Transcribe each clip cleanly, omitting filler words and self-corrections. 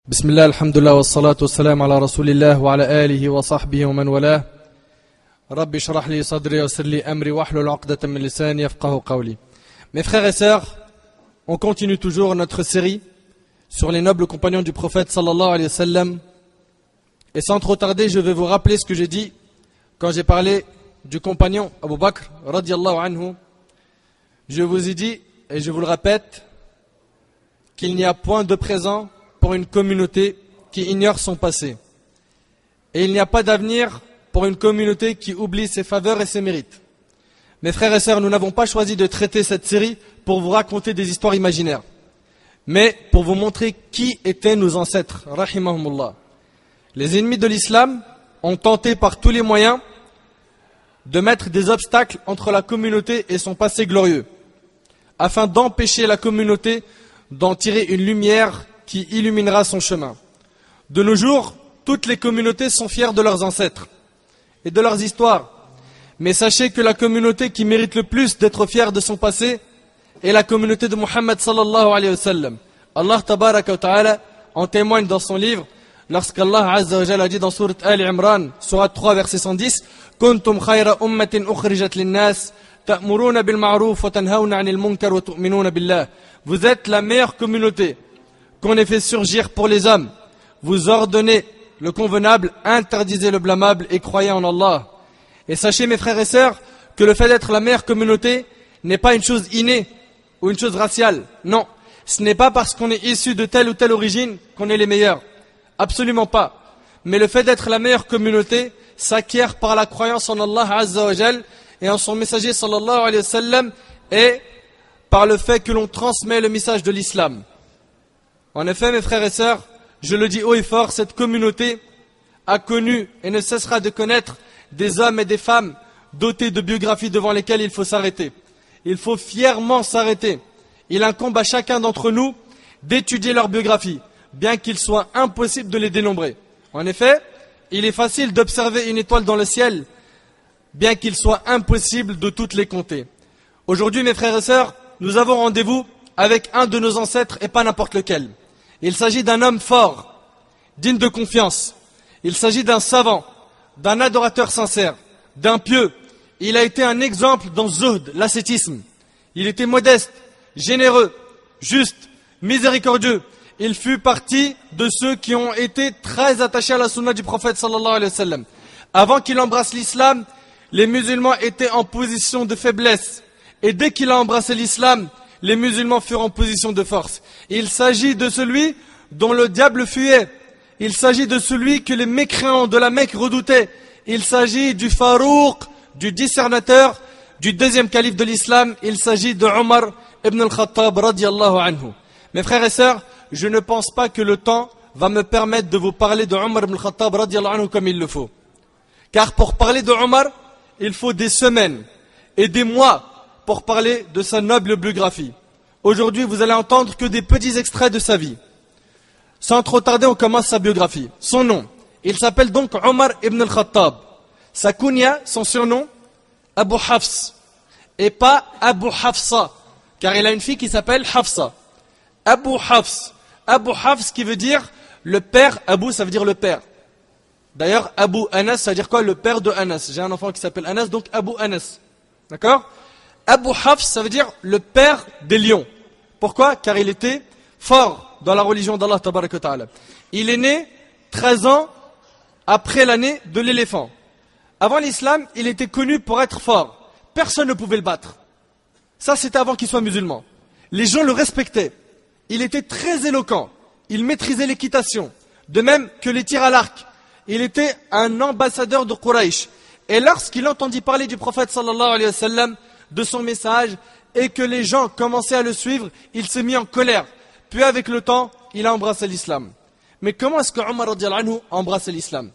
بسم الله الحمد لله والصلاة والسلام على رسول الله وعلى آله وصحبه ومن والاه رب اشرح لي صدري ويسر لي أمري واحلل عقدة من لساني يفقهوا قولي. Mes frères et sœurs, on continue toujours notre série sur les nobles compagnons du prophète sallallahu alayhi wa sallam. Et sans trop tarder, je vais vous rappeler ce que j'ai dit quand j'ai parlé du compagnon Abu Bakr radiyallahu anhu. Je vous ai dit, et je vous le répète, qu'il n'y a point de présent pour une communauté qui ignore son passé. Et il n'y a pas d'avenir pour une communauté qui oublie ses faveurs et ses mérites. Mes frères et sœurs, nous n'avons pas choisi de traiter cette série pour vous raconter des histoires imaginaires, mais pour vous montrer qui étaient nos ancêtres, rahimahumullah. Les ennemis de l'islam ont tenté par tous les moyens de mettre des obstacles entre la communauté et son passé glorieux, afin d'empêcher la communauté d'en tirer une lumière qui illuminera son chemin. De nos jours, toutes les communautés sont fières de leurs ancêtres et de leurs histoires. Mais sachez que la communauté qui mérite le plus d'être fière de son passé est la communauté de Muhammad sallallahu alayhi wa sallam. Allah tabaraka wa ta'ala en témoigne dans son livre lorsqu'Allah azza wa jalla a dit dans sourate Ali Imran, sourate 3 verset 110, Kuntum khayra ummatin ukhrijat linnas ta'muruna bil ma'ruf wa tanhauna 'anil munkar wa tu'minuna billah. Vous êtes la meilleure communauté qu'on ait fait surgir pour les hommes. Vous ordonnez le convenable, interdisez le blâmable et croyez en Allah. Et sachez mes frères et sœurs que le fait d'être la meilleure communauté n'est pas une chose innée ou une chose raciale. Non, ce n'est pas parce qu'on est issu de telle ou telle origine qu'on est les meilleurs. Absolument pas. Mais le fait d'être la meilleure communauté s'acquiert par la croyance en Allah Azza wa Jal et en son messager sallallahu alayhi wa sallam et par le fait que l'on transmet le message de l'islam. En effet, mes frères et sœurs, je le dis haut et fort, cette communauté a connu et ne cessera de connaître des hommes et des femmes dotés de biographies devant lesquelles il faut s'arrêter. Il faut fièrement s'arrêter. Il incombe à chacun d'entre nous d'étudier leur biographie, bien qu'il soit impossible de les dénombrer. En effet, il est facile d'observer une étoile dans le ciel, bien qu'il soit impossible de toutes les compter. Aujourd'hui, mes frères et sœurs, nous avons rendez-vous avec un de nos ancêtres et pas n'importe lequel. Il s'agit d'un homme fort, digne de confiance. Il s'agit d'un savant, d'un adorateur sincère, d'un pieux. Il a été un exemple dans zuhd, l'ascétisme. Il était modeste, généreux, juste, miséricordieux. Il fut partie de ceux qui ont été très attachés à la sunna du prophète sallallahu alayhi wa sallam. Avant qu'il embrasse l'islam, les musulmans étaient en position de faiblesse. Et dès qu'il a embrassé l'islam, les musulmans furent en position de force. Il s'agit de celui dont le diable fuyait. Il s'agit de celui que les mécréants de la Mecque redoutaient. Il s'agit du Farouk, du discernateur, du deuxième calife de l'islam. Il s'agit de Omar ibn al-Khattab radiyallahu anhu. Mes frères et sœurs, je ne pense pas que le temps va me permettre de vous parler de Omar ibn al-Khattab radiyallahu anhu comme il le faut. Car pour parler de Omar, il faut des semaines et des mois pour parler de sa noble biographie. Aujourd'hui, vous allez entendre que des petits extraits de sa vie. Sans trop tarder, on commence sa biographie. Son nom, il s'appelle donc Omar ibn al-Khattab. Sa kunya, son surnom, Abu Hafs. Et pas Abu Hafsa, car il a une fille qui s'appelle Hafsa. Abu Hafs. Abu Hafs qui veut dire le père, Abu ça veut dire le père. D'ailleurs, Abu Anas, ça veut dire quoi? Le père de Anas. J'ai un enfant qui s'appelle Anas, donc Abu Anas. D'accord? Abu Hafs, ça veut dire le père des lions. Pourquoi? Car il était fort dans la religion d'Allah tabaraka wa ta'ala. Il est né 13 ans après l'année de l'éléphant. Avant l'islam, il était connu pour être fort. Personne ne pouvait le battre. Ça, c'était avant qu'il soit musulman. Les gens le respectaient. Il était très éloquent. Il maîtrisait l'équitation. De même que les tirs à l'arc. Il était un ambassadeur de Quraysh. Et lorsqu'il entendit parler du prophète sallallahu alayhi wa sallam, de son message, et que les gens commençaient à le suivre, il s'est mis en colère. Puis avec le temps, il a embrassé l'islam. Mais comment est-ce que Omar radiyallahu anhu a embrassé l'islam?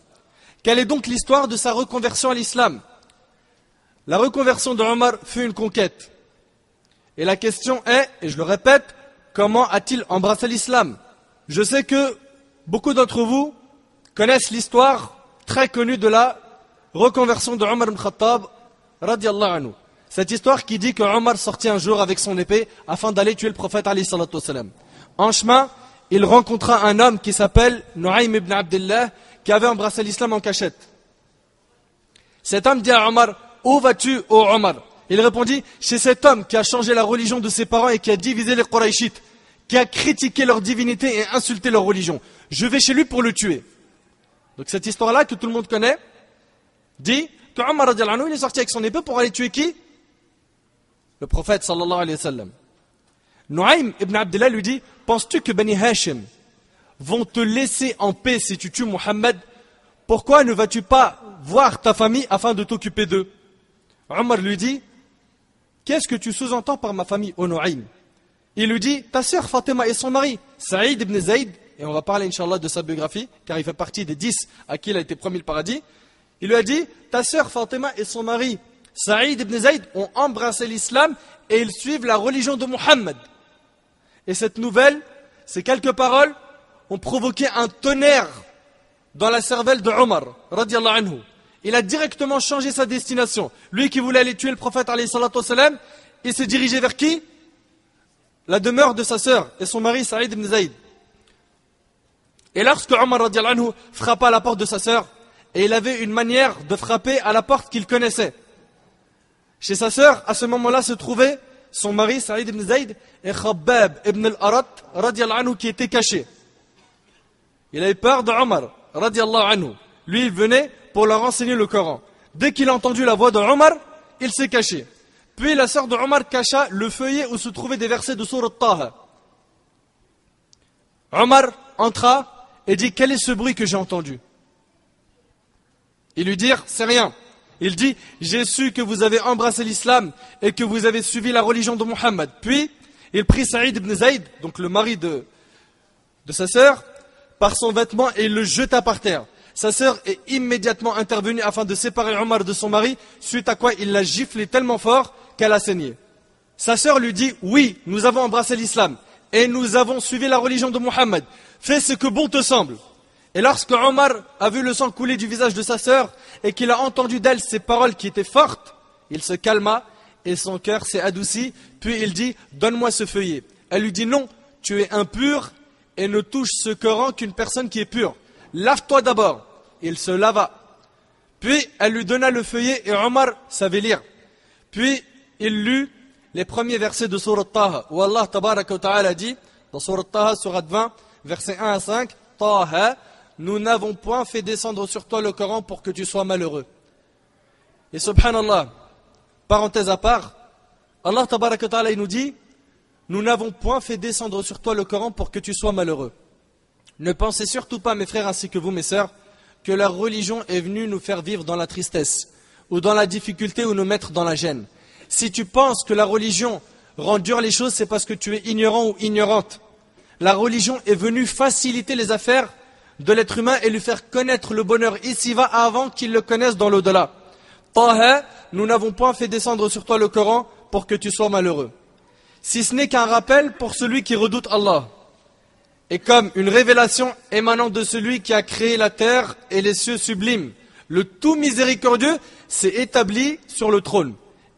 Quelle est donc l'histoire de sa reconversion à l'islam? La reconversion de Omar fut une conquête. Et la question est, et je le répète, comment a-t-il embrassé l'islam? Je sais que beaucoup d'entre vous connaissent l'histoire très connue de la reconversion de Omar ibn Khattab radiyallahu anhu. Cette histoire qui dit que Omar sortit un jour avec son épée afin d'aller tuer le prophète alayhi salatu wassalam. En chemin, il rencontra un homme qui s'appelle Nu'aym ibn Abdullah, qui avait embrassé l'islam en cachette. Cet homme dit à Omar, où vas-tu, ô Omar? Il répondit, chez cet homme qui a changé la religion de ses parents et qui a divisé les Qurayshites, qui a critiqué leur divinité et insulté leur religion. Je vais chez lui pour le tuer. Donc cette histoire-là, que tout le monde connaît, dit que Omar radiallahu anhu, il est sorti avec son épée pour aller tuer qui? Le prophète sallallahu alayhi wa sallam. Nu'aym ibn Abdullah lui dit, penses-tu que Bani Hashim vont te laisser en paix si tu tues Muhammad? Pourquoi ne vas-tu pas voir ta famille afin de t'occuper d'eux? Omar lui dit, qu'est-ce que tu sous-entends par ma famille, ô Nu'aym? Il lui dit, ta sœur Fatima et son mari, Saïd ibn Zayd, et on va parler Inch'Allah de sa biographie, car il fait partie des 10 à qui il a été promis le paradis. Il lui a dit, ta sœur Fatima et son mari, Saïd ibn Zayd, ont embrassé l'islam et ils suivent la religion de Muhammad. Et cette nouvelle, ces quelques paroles, ont provoqué un tonnerre dans la cervelle de Omar, radiallahu anhu. Il a directement changé sa destination. Lui qui voulait aller tuer le prophète, alayhi salatu wassalam, il s'est dirigé vers qui? La demeure de sa sœur et son mari, Saïd ibn Zayd. Et lorsque Omar, radiallahu anhu, frappa à la porte de sa sœur, et il avait une manière de frapper à la porte qu'il connaissait. Chez sa sœur, à ce moment-là, se trouvait son mari, Saïd ibn Zayd, et Khabbab ibn al-Arat, radiallahu anhu, qui était caché. Il avait peur de Omar, radiallahu anhu. Lui, il venait pour leur enseigner le Coran. Dès qu'il a entendu la voix de Omar, il s'est caché. Puis la sœur de Omar cacha le feuillet où se trouvaient des versets de Sourate Taha. Omar entra et dit, quel est ce bruit que j'ai entendu? Ils lui dirent, c'est rien. Il dit, j'ai su que vous avez embrassé l'islam et que vous avez suivi la religion de Muhammad. Puis, il prit Saïd ibn Zayd, donc le mari de sa sœur, par son vêtement et il le jeta par terre. Sa sœur est immédiatement intervenue afin de séparer Omar de son mari, suite à quoi il l'a giflé tellement fort qu'elle a saigné. Sa sœur lui dit, oui, nous avons embrassé l'islam et nous avons suivi la religion de Muhammad. Fais ce que bon te semble. Et lorsque Omar a vu le sang couler du visage de sa sœur et qu'il a entendu d'elle ces paroles qui étaient fortes, il se calma et son cœur s'est adouci. Puis il dit, donne-moi ce feuillet. Elle lui dit, non, tu es impur et ne touche ce Coran qu'une personne qui est pure. Lave-toi d'abord. Il se lava. Puis elle lui donna le feuillet et Omar savait lire. Puis il lut les premiers versets de Sourate Taha, où Allah tabaraka wa ta'ala dit, dans Sourate Taha, Sourate 20, versets 1 à 5, Taha, nous n'avons point fait descendre sur toi le Coran pour que tu sois malheureux. Et subhanallah, parenthèse à part, Allah tabaraka wa ta'ala il nous dit, nous n'avons point fait descendre sur toi le Coran pour que tu sois malheureux. Ne pensez surtout pas, mes frères ainsi que vous, mes sœurs, que la religion est venue nous faire vivre dans la tristesse, ou dans la difficulté, ou nous mettre dans la gêne. Si tu penses que la religion rend dur les choses, c'est parce que tu es ignorant ou ignorante. La religion est venue faciliter les affaires de l'être humain et lui faire connaître le bonheur ici-bas avant qu'il le connaisse dans l'au-delà. Taha, nous n'avons point fait descendre sur toi le Coran pour que tu sois malheureux. Si ce n'est qu'un rappel pour celui qui redoute Allah. Et comme une révélation émanant de celui qui a créé la terre et les cieux sublimes, le tout miséricordieux s'est établi sur le trône.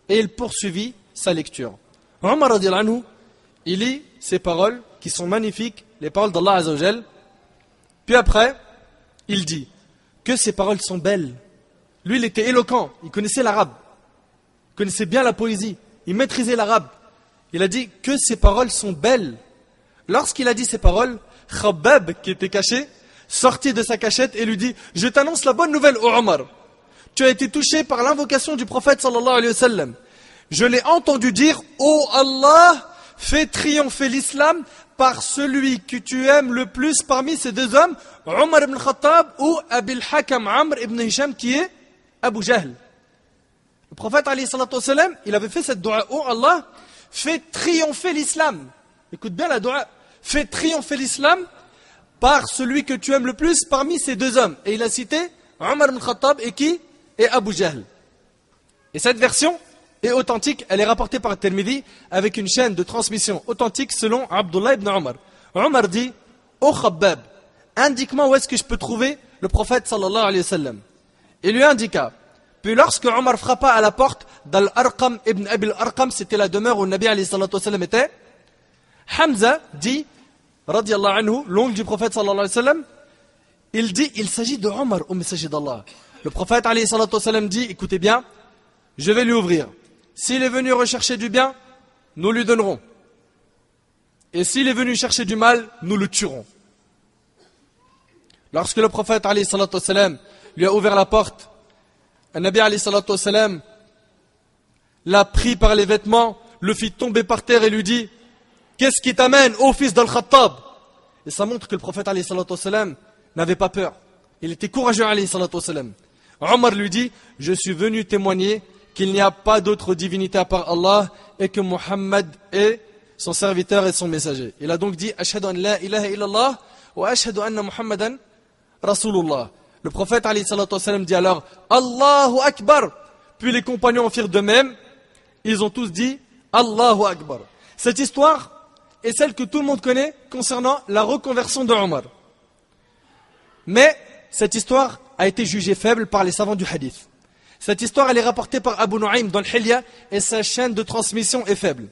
Et il poursuivit sa lecture. Omar radiallahu anhu, il lit ces paroles qui sont magnifiques, les paroles d'Allah Azza wa Jal. Puis après, il dit que ces paroles sont belles. Lui, il était éloquent, il connaissait l'arabe, il connaissait bien la poésie, il maîtrisait l'arabe. Il a dit que ces paroles sont belles. Lorsqu'il a dit ces paroles, Khabbab, qui était caché, sortit de sa cachette et lui dit, je t'annonce la bonne nouvelle, ô Omar. Tu as été touché par l'invocation du prophète sallallahu alayhi wa sallam. Je l'ai entendu dire, ô Allah, fais triompher l'islam par celui que tu aimes le plus parmi ces deux hommes, Omar ibn Khattab ou Abil Hakam Amr ibn Hisham, qui est Abu Jahl. Le prophète alayhi salatu wa sallam, il avait fait cette dua, ô Allah, fais triompher l'islam. Écoute bien la dua. Fais triompher l'islam par celui que tu aimes le plus parmi ces deux hommes. Et il a cité Omar ibn Khattab et qui? Et Abu Jahl. Et cette version est authentique, elle est rapportée par Tirmidhi avec une chaîne de transmission authentique selon Abdullah ibn Omar. Omar dit, ô Khabbab, indique-moi où est-ce que je peux trouver le prophète sallallahu alayhi wa sallam. Il lui indiqua. Puis lorsque Omar frappa à la porte d'Al-Arqam ibn Abil Arqam, c'était la demeure où le Nabi alayhi salatu wa sallam était, Hamza dit, radiallahu anhu, l'oncle du prophète sallallahu alayhi wa sallam, il dit, il s'agit de Omar au messager d'Allah. Le prophète alayhi salatu wa sallam dit, écoutez bien, je vais lui ouvrir. S'il est venu rechercher du bien, nous lui donnerons. Et s'il est venu chercher du mal, nous le tuerons. Lorsque le prophète alayhi salatu wa sallam lui a ouvert la porte, un Nabi alayhi salatu wa sallam l'a pris par les vêtements, le fit tomber par terre et lui dit, qu'est-ce qui t'amène, ô fils d'Al-Khattab? Et ça montre que le prophète alayhi salatu wa sallam n'avait pas peur. Il était courageux alayhi salatu wa sallam. Omar lui dit, je suis venu témoigner qu'il n'y a pas d'autre divinité à part Allah et que Muhammad est son serviteur et son messager. Il a donc dit, ashhadu an la ilaha illallah wa ashhadu anna Muhammadan Rasulullah. Le prophète alayhi salatu wa sallam dit alors, Allahu Akbar. Puis les compagnons firent de même. Ils ont tous dit, Allahu Akbar. Cette histoire est celle que tout le monde connaît concernant la reconversion de Omar. Mais cette histoire a été jugée faible par les savants du hadith. Cette histoire, elle est rapportée par Abu Nu'aym dans le Hilya et sa chaîne de transmission est faible.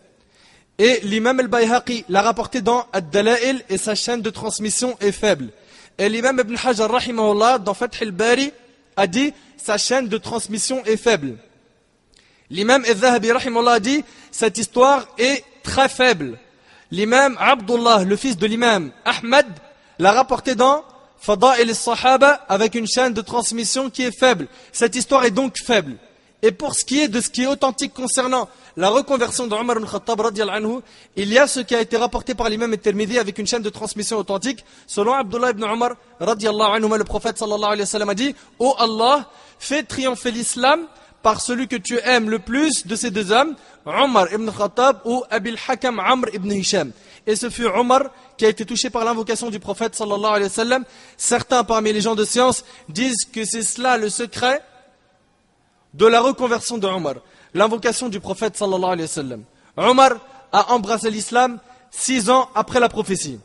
Et l'imam al-Bayhaqi l'a rapporté dans Ad-Dala'il et sa chaîne de transmission est faible. Et l'imam Ibn Hajar rahimahullah dans Fath al-Bari a dit sa chaîne de transmission est faible. L'imam al-Zahabi rahimahullah a dit cette histoire est très faible. L'imam Abdullah, le fils de l'imam Ahmad, l'a rapporté dans Fada'il al-Sahaba avec une chaîne de transmission qui est faible. Cette histoire est donc faible. Et pour ce qui est de ce qui est authentique concernant la reconversion de Omar ibn Khattab radiyallahu anhu, il y a ce qui a été rapporté par l'imam al-Tirmidhi avec une chaîne de transmission authentique. Selon Abdullah ibn Omar radiyallahu anhu, le prophète sallallahu alayhi wa sallam a dit, ô Allah, fais triompher l'islam par celui que tu aimes le plus de ces deux hommes, Omar ibn Khattab ou Abil Hakam Amr ibn Hisham. Et ce fut Omar qui a été touché par l'invocation du prophète sallallahu alayhi wa sallam. Certains parmi les gens de science disent que c'est cela le secret de la reconversion de Omar. L'invocation du prophète sallallahu alayhi wa sallam. Omar a embrassé l'islam 6 ans après la prophétie.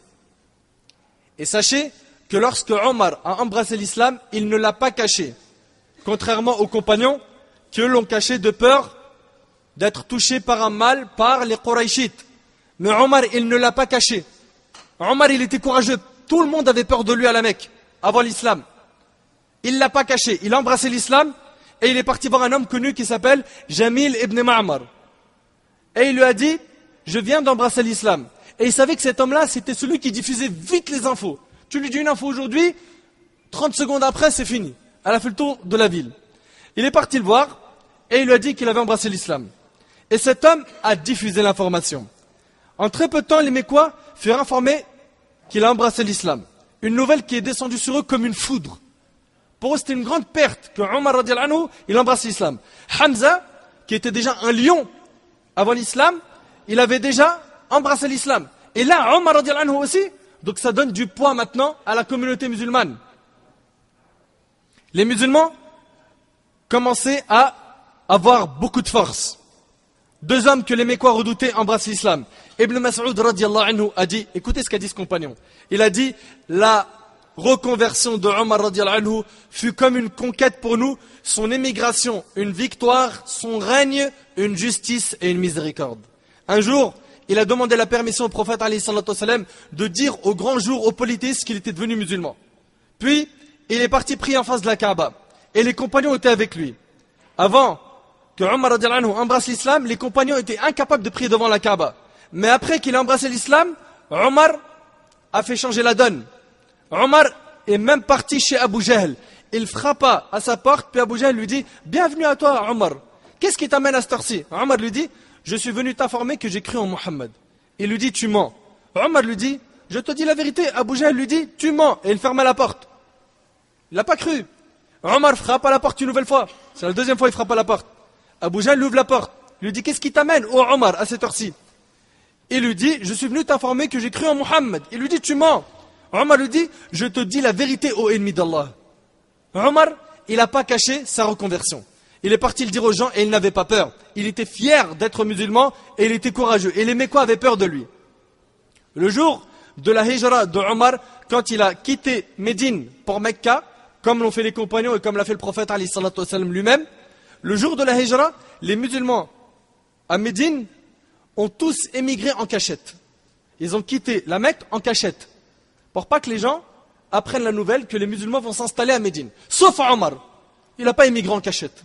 Et sachez que lorsque Omar a embrassé l'islam, il ne l'a pas caché. Contrairement aux compagnons qui l'ont caché de peur d'être touché par un mal par les Qurayshites. Mais Omar, il ne l'a pas caché. Omar, il était courageux. Tout le monde avait peur de lui à la Mecque, avant l'islam. Il ne l'a pas caché. Il a embrassé l'islam et il est parti voir un homme connu qui s'appelle Jamil ibn Ma'mar. Et il lui a dit, je viens d'embrasser l'islam. Et il savait que cet homme-là, c'était celui qui diffusait vite les infos. Tu lui dis une info aujourd'hui, 30 secondes après, c'est fini. Elle a fait le tour de la ville. Il est parti le voir et il lui a dit qu'il avait embrassé l'islam. Et cet homme a diffusé l'information. En très peu de temps, les Mécois furent informés qu'il a embrassé l'islam. Une nouvelle qui est descendue sur eux comme une foudre. Pour eux, c'était une grande perte que Omar radiyallahu anhu, il embrasse l'islam. Hamza, qui était déjà un lion avant l'islam, il avait déjà embrassé l'islam. Et là, Omar radiyallahu anhu aussi, donc ça donne du poids maintenant à la communauté musulmane. Les musulmans commençaient à avoir beaucoup de force. 2 hommes que les Mécois redoutaient embrassent l'islam. Ibn Mas'ud radiyallahu anhu a dit, écoutez ce qu'a dit ce compagnon. Il a dit, la reconversion de Omar radiyallahu anhu fut comme une conquête pour nous, son émigration, une victoire, son règne, une justice et une miséricorde. Un jour, il a demandé la permission au prophète alayhi salatu wa sallam de dire au grand jour aux polythéistes qu'il était devenu musulman. Puis, il est parti prier en face de la Kaaba. Et les compagnons étaient avec lui. Avant que Omar radiyallahu anhu embrasse l'islam, les compagnons étaient incapables de prier devant la Kaaba. Mais après qu'il a embrassé l'islam, Omar a fait changer la donne. Omar est même parti chez Abu Jahl. Il frappa à sa porte, puis Abu Jahl lui dit, bienvenue à toi Omar. Qu'est-ce qui t'amène à cette heure-ci? Omar lui dit, je suis venu t'informer que j'ai cru en Muhammad. Il lui dit, tu mens. Omar lui dit, je te dis la vérité. Abu Jahl lui dit, tu mens. Et il ferma la porte. Il n'a pas cru. Omar frappe à la porte une nouvelle fois. C'est la 2e fois qu'il frappe à la porte. Abu Jahl lui ouvre la porte. Il lui dit, qu'est-ce qui t'amène, ô Omar, à cette heure-ci? Il lui dit, je suis venu t'informer que j'ai cru en Muhammad. Il lui dit, tu mens. Omar lui dit, je te dis la vérité, ô ennemi d'Allah. Omar, il n'a pas caché sa reconversion. Il est parti le dire aux gens et il n'avait pas peur. Il était fier d'être musulman et il était courageux. Et les Mécois avaient peur de lui. Le jour de la hijra de Omar, quand il a quitté Médine pour Mecca, comme l'ont fait les compagnons et comme l'a fait le prophète alayhi salatu wa sallam lui-même, le jour de la hijra, les musulmans à Médine ont tous émigré en cachette. Ils ont quitté la Mecque en cachette, pour pas que les gens apprennent la nouvelle que les musulmans vont s'installer à Médine. Sauf Omar, il n'a pas émigré en cachette.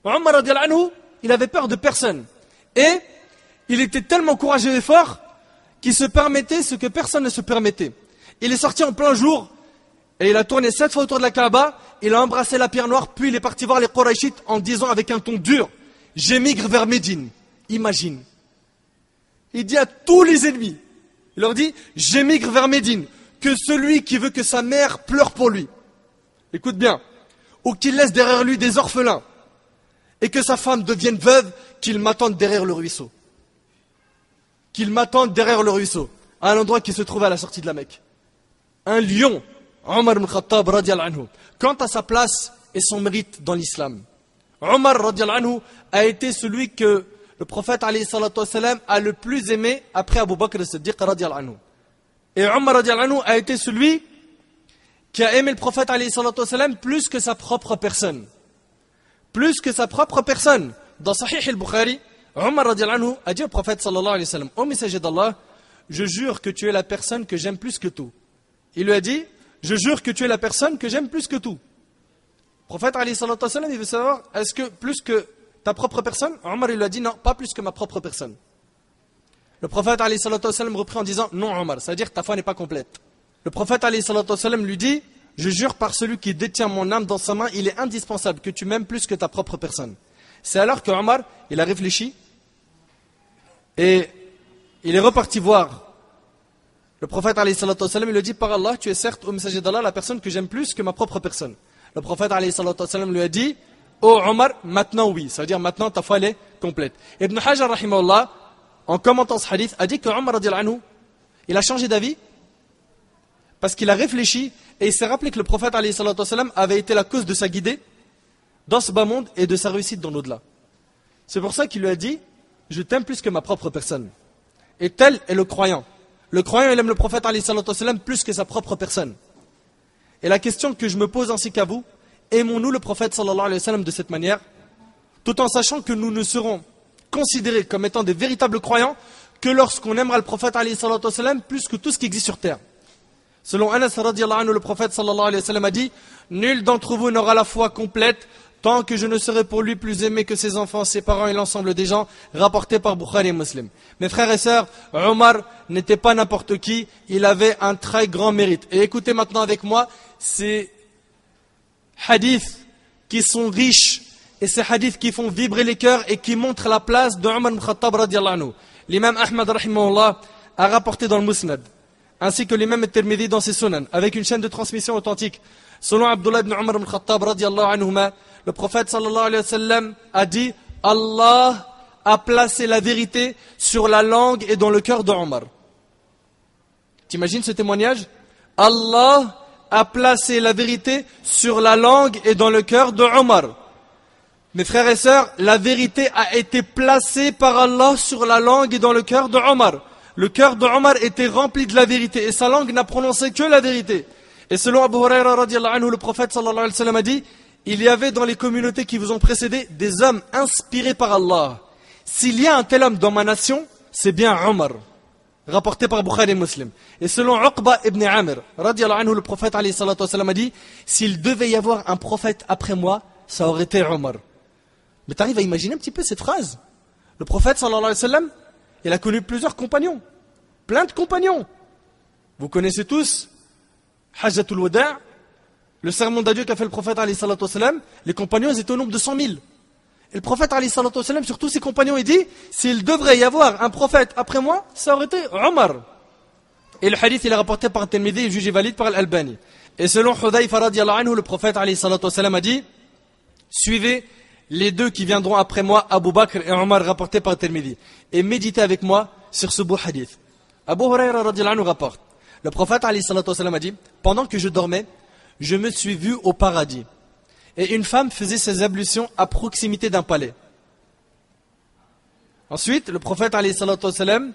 Omar radiallahu anhu, il avait peur de personne. Et il était tellement courageux et fort qu'il se permettait ce que personne ne se permettait. Il est sorti en plein jour et il a tourné 7 fois autour de la Kaaba, il a embrassé la pierre noire, puis il est parti voir les Qurayshites en disant avec un ton dur, j'émigre vers Médine. Imagine. Il dit à tous les ennemis, il leur dit, j'émigre vers Médine, que celui qui veut que sa mère pleure pour lui, écoute bien, ou qu'il laisse derrière lui des orphelins, et que sa femme devienne veuve, qu'il m'attende derrière le ruisseau. Qu'il m'attende derrière le ruisseau, à un endroit qui se trouve à la sortie de la Mecque. Un lion, Omar ibn Khattab radiallahu anhu, quant à sa place et son mérite dans l'islam. Omar radiallahu anhu a été celui que le prophète alayhi salatu wassalam a le plus aimé après Abu Bakr as-Siddiq radiallahu anhu. Et Omar radiallahu anhu a été celui qui a aimé le prophète alayhi salatu wassalam plus que sa propre personne. Plus que sa propre personne. Dans Sahih al-Bukhari, Omar radiallahu anhu a dit au prophète sallallahu alayhi wa sallam, ô messager d'Allah, je jure que tu es la personne que j'aime plus que tout. Il lui a dit, je jure que tu es la personne que j'aime plus que tout. Le prophète alayhi salatu wassalam, il veut savoir, est-ce que plus que ta propre personne? Omar il lui a dit, non, pas plus que ma propre personne. Le prophète alayhi salatu wassalam reprit en disant, non Omar, c'est-à-dire que ta foi n'est pas complète. Le prophète alayhi salatu wassalam lui dit, je jure par celui qui détient mon âme dans sa main, il est indispensable que tu m'aimes plus que ta propre personne. C'est alors que Omar, il a réfléchi et il est reparti voir le prophète alayhi salatu wassalam, il lui dit, par Allah, tu es certes au messager d'Allah la personne que j'aime plus que ma propre personne. Le prophète alayhi salatu wassalam lui a dit, oh Omar, maintenant oui, ça veut dire maintenant ta foi elle est complète. Ibn Hajar rahimahullah, en commentant ce hadith, a dit que Omar radiallahu anhu, il a changé d'avis parce qu'il a réfléchi et il s'est rappelé que le prophète alayhi salatu wassalam avait été la cause de sa guidée dans ce bas monde et de sa réussite dans l'au-delà. C'est pour ça qu'il lui a dit, je t'aime plus que ma propre personne. Et tel est le croyant. Le croyant, il aime le prophète alayhi salatu wassalam plus que sa propre personne. Et la question que je me pose ainsi qu'à vous, aimons-nous le prophète sallallahu alayhi wa sallam de cette manière, tout en sachant que nous ne serons considérés comme étant des véritables croyants que lorsqu'on aimera le prophète alayhi salatu wassalam plus que tout ce qui existe sur terre. Selon Anas radiallahu anhu, le prophète sallallahu alayhi wa sallam a dit, nul d'entre vous n'aura la foi complète tant que je ne serai pour lui plus aimé que ses enfants, ses parents et l'ensemble des gens, rapporté par Bukhari et Muslim. Mes frères et sœurs, Omar n'était pas n'importe qui, il avait un très grand mérite. Et écoutez maintenant avec moi ces hadiths qui sont riches et ces hadiths qui font vibrer les cœurs et qui montrent la place de Omar ibn Khattab radiallahu anhu. L'imam Ahmad rahimahullah a rapporté dans le Musnad, ainsi que l'imam At-Tirmidhi dans ses Sunan, avec une chaîne de transmission authentique. Selon Abdullah ibn Omar ibn Khattab radiallahu anhuma, le prophète sallallahu alayhi wa sallam a dit, Allah a placé la vérité sur la langue et dans le cœur de Omar. T'imagines ce témoignage? Allah a placé la vérité sur la langue et dans le cœur de Omar. Mes frères et sœurs, la vérité a été placée par Allah sur la langue et dans le cœur de Omar. Le cœur de Omar était rempli de la vérité et sa langue n'a prononcé que la vérité. Et selon Abu Huraira radiallahu anhu, le prophète sallallahu alayhi wa sallam a dit, il y avait dans les communautés qui vous ont précédé des hommes inspirés par Allah. S'il y a un tel homme dans ma nation, c'est bien Omar. Rapporté par Bukhari et Muslim. Et selon Uqba ibn Amir, radiallahu anhu, le prophète alayhi salatu wasallam a dit, s'il devait y avoir un prophète après moi, ça aurait été Omar. Mais tu arrives à imaginer un petit peu cette phrase. Le prophète sallallahu alayhi wa sallam, il a connu plusieurs compagnons. Plein de compagnons. Vous connaissez tous Hajjatul Wada', le sermon d'adieu qu'a fait le prophète alayhi salatu wasallam. Les compagnons, ils étaient au nombre de 100 000. Et le prophète alayhi salatu wasallam, sur tous ses compagnons, il dit, s'il devrait y avoir un prophète après moi, ça aurait été Omar. Et le hadith, il est rapporté par Tirmidhi et jugé valide par Al-Albani. Et selon Hudayfa radiallahu anhu, le prophète alayhi salatu wasallam a dit, suivez les deux qui viendront après moi, Abu Bakr et Omar, rapportés par Tirmidhi, et méditez avec moi sur ce beau hadith. Abu Huraira radiallahu anhu rapporte, le prophète alayhi salatu wasallam a dit, pendant que je dormais, je me suis vu au paradis. Et une femme faisait ses ablutions à proximité d'un palais. Ensuite, le prophète alayhi salatu wasallam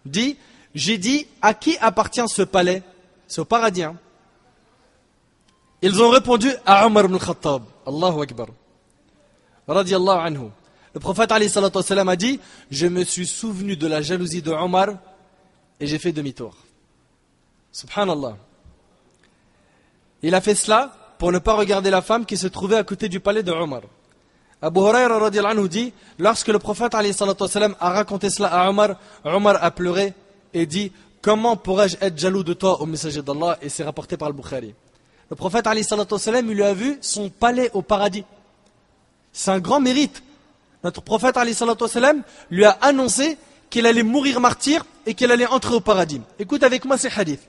dit, j'ai dit, à qui appartient ce palais? C'est au paradis. Hein? Ils ont répondu à Omar ibn Khattab. Allahu Akbar. Radiallahu anhu. Le prophète alayhi salatu wasallam a dit, je me suis souvenu de la jalousie de Omar et j'ai fait demi-tour. Subhanallah. Il a fait cela pour ne pas regarder la femme qui se trouvait à côté du palais de Omar. Abu Huraira radiyallahu anhu dit, lorsque le prophète alayhi salatu wassalam a raconté cela à Omar, Omar a pleuré et dit, comment pourrais-je être jaloux de toi, ô messager d'Allah? Et c'est rapporté par le Bukhari. Le prophète alayhi salatu wassalam, il lui a vu son palais au paradis. C'est un grand mérite. Notre prophète alayhi salatu wassalam lui a annoncé qu'il allait mourir martyr et qu'il allait entrer au paradis. Écoute avec moi ces hadiths.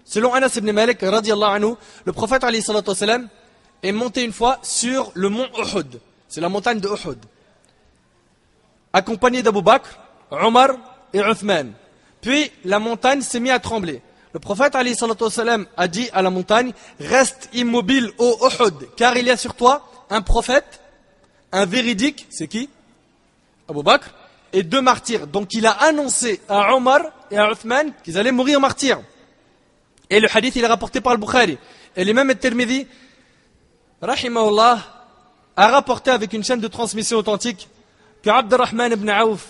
Selon Anas ibn Malik radiyallahu anhu, le prophète alayhi salatu wassalam est monté une fois sur le mont Uhud. C'est la montagne de Uhud. Accompagné d'Abu Bakr, Omar et Uthman. Puis la montagne s'est mise à trembler. Le prophète alayhi salatu wassalam a dit à la montagne, reste immobile ô Uhud, car il y a sur toi un prophète, un véridique, c'est qui? Abu Bakr, et 2 martyrs. Donc il a annoncé à Omar et à Uthman qu'ils allaient mourir martyrs. Et le hadith il est rapporté par le Bukhari. Et l'imam al-Tirmidhi, rahimahullah, a rapporté avec une chaîne de transmission authentique que Abdurrahman ibn Aouf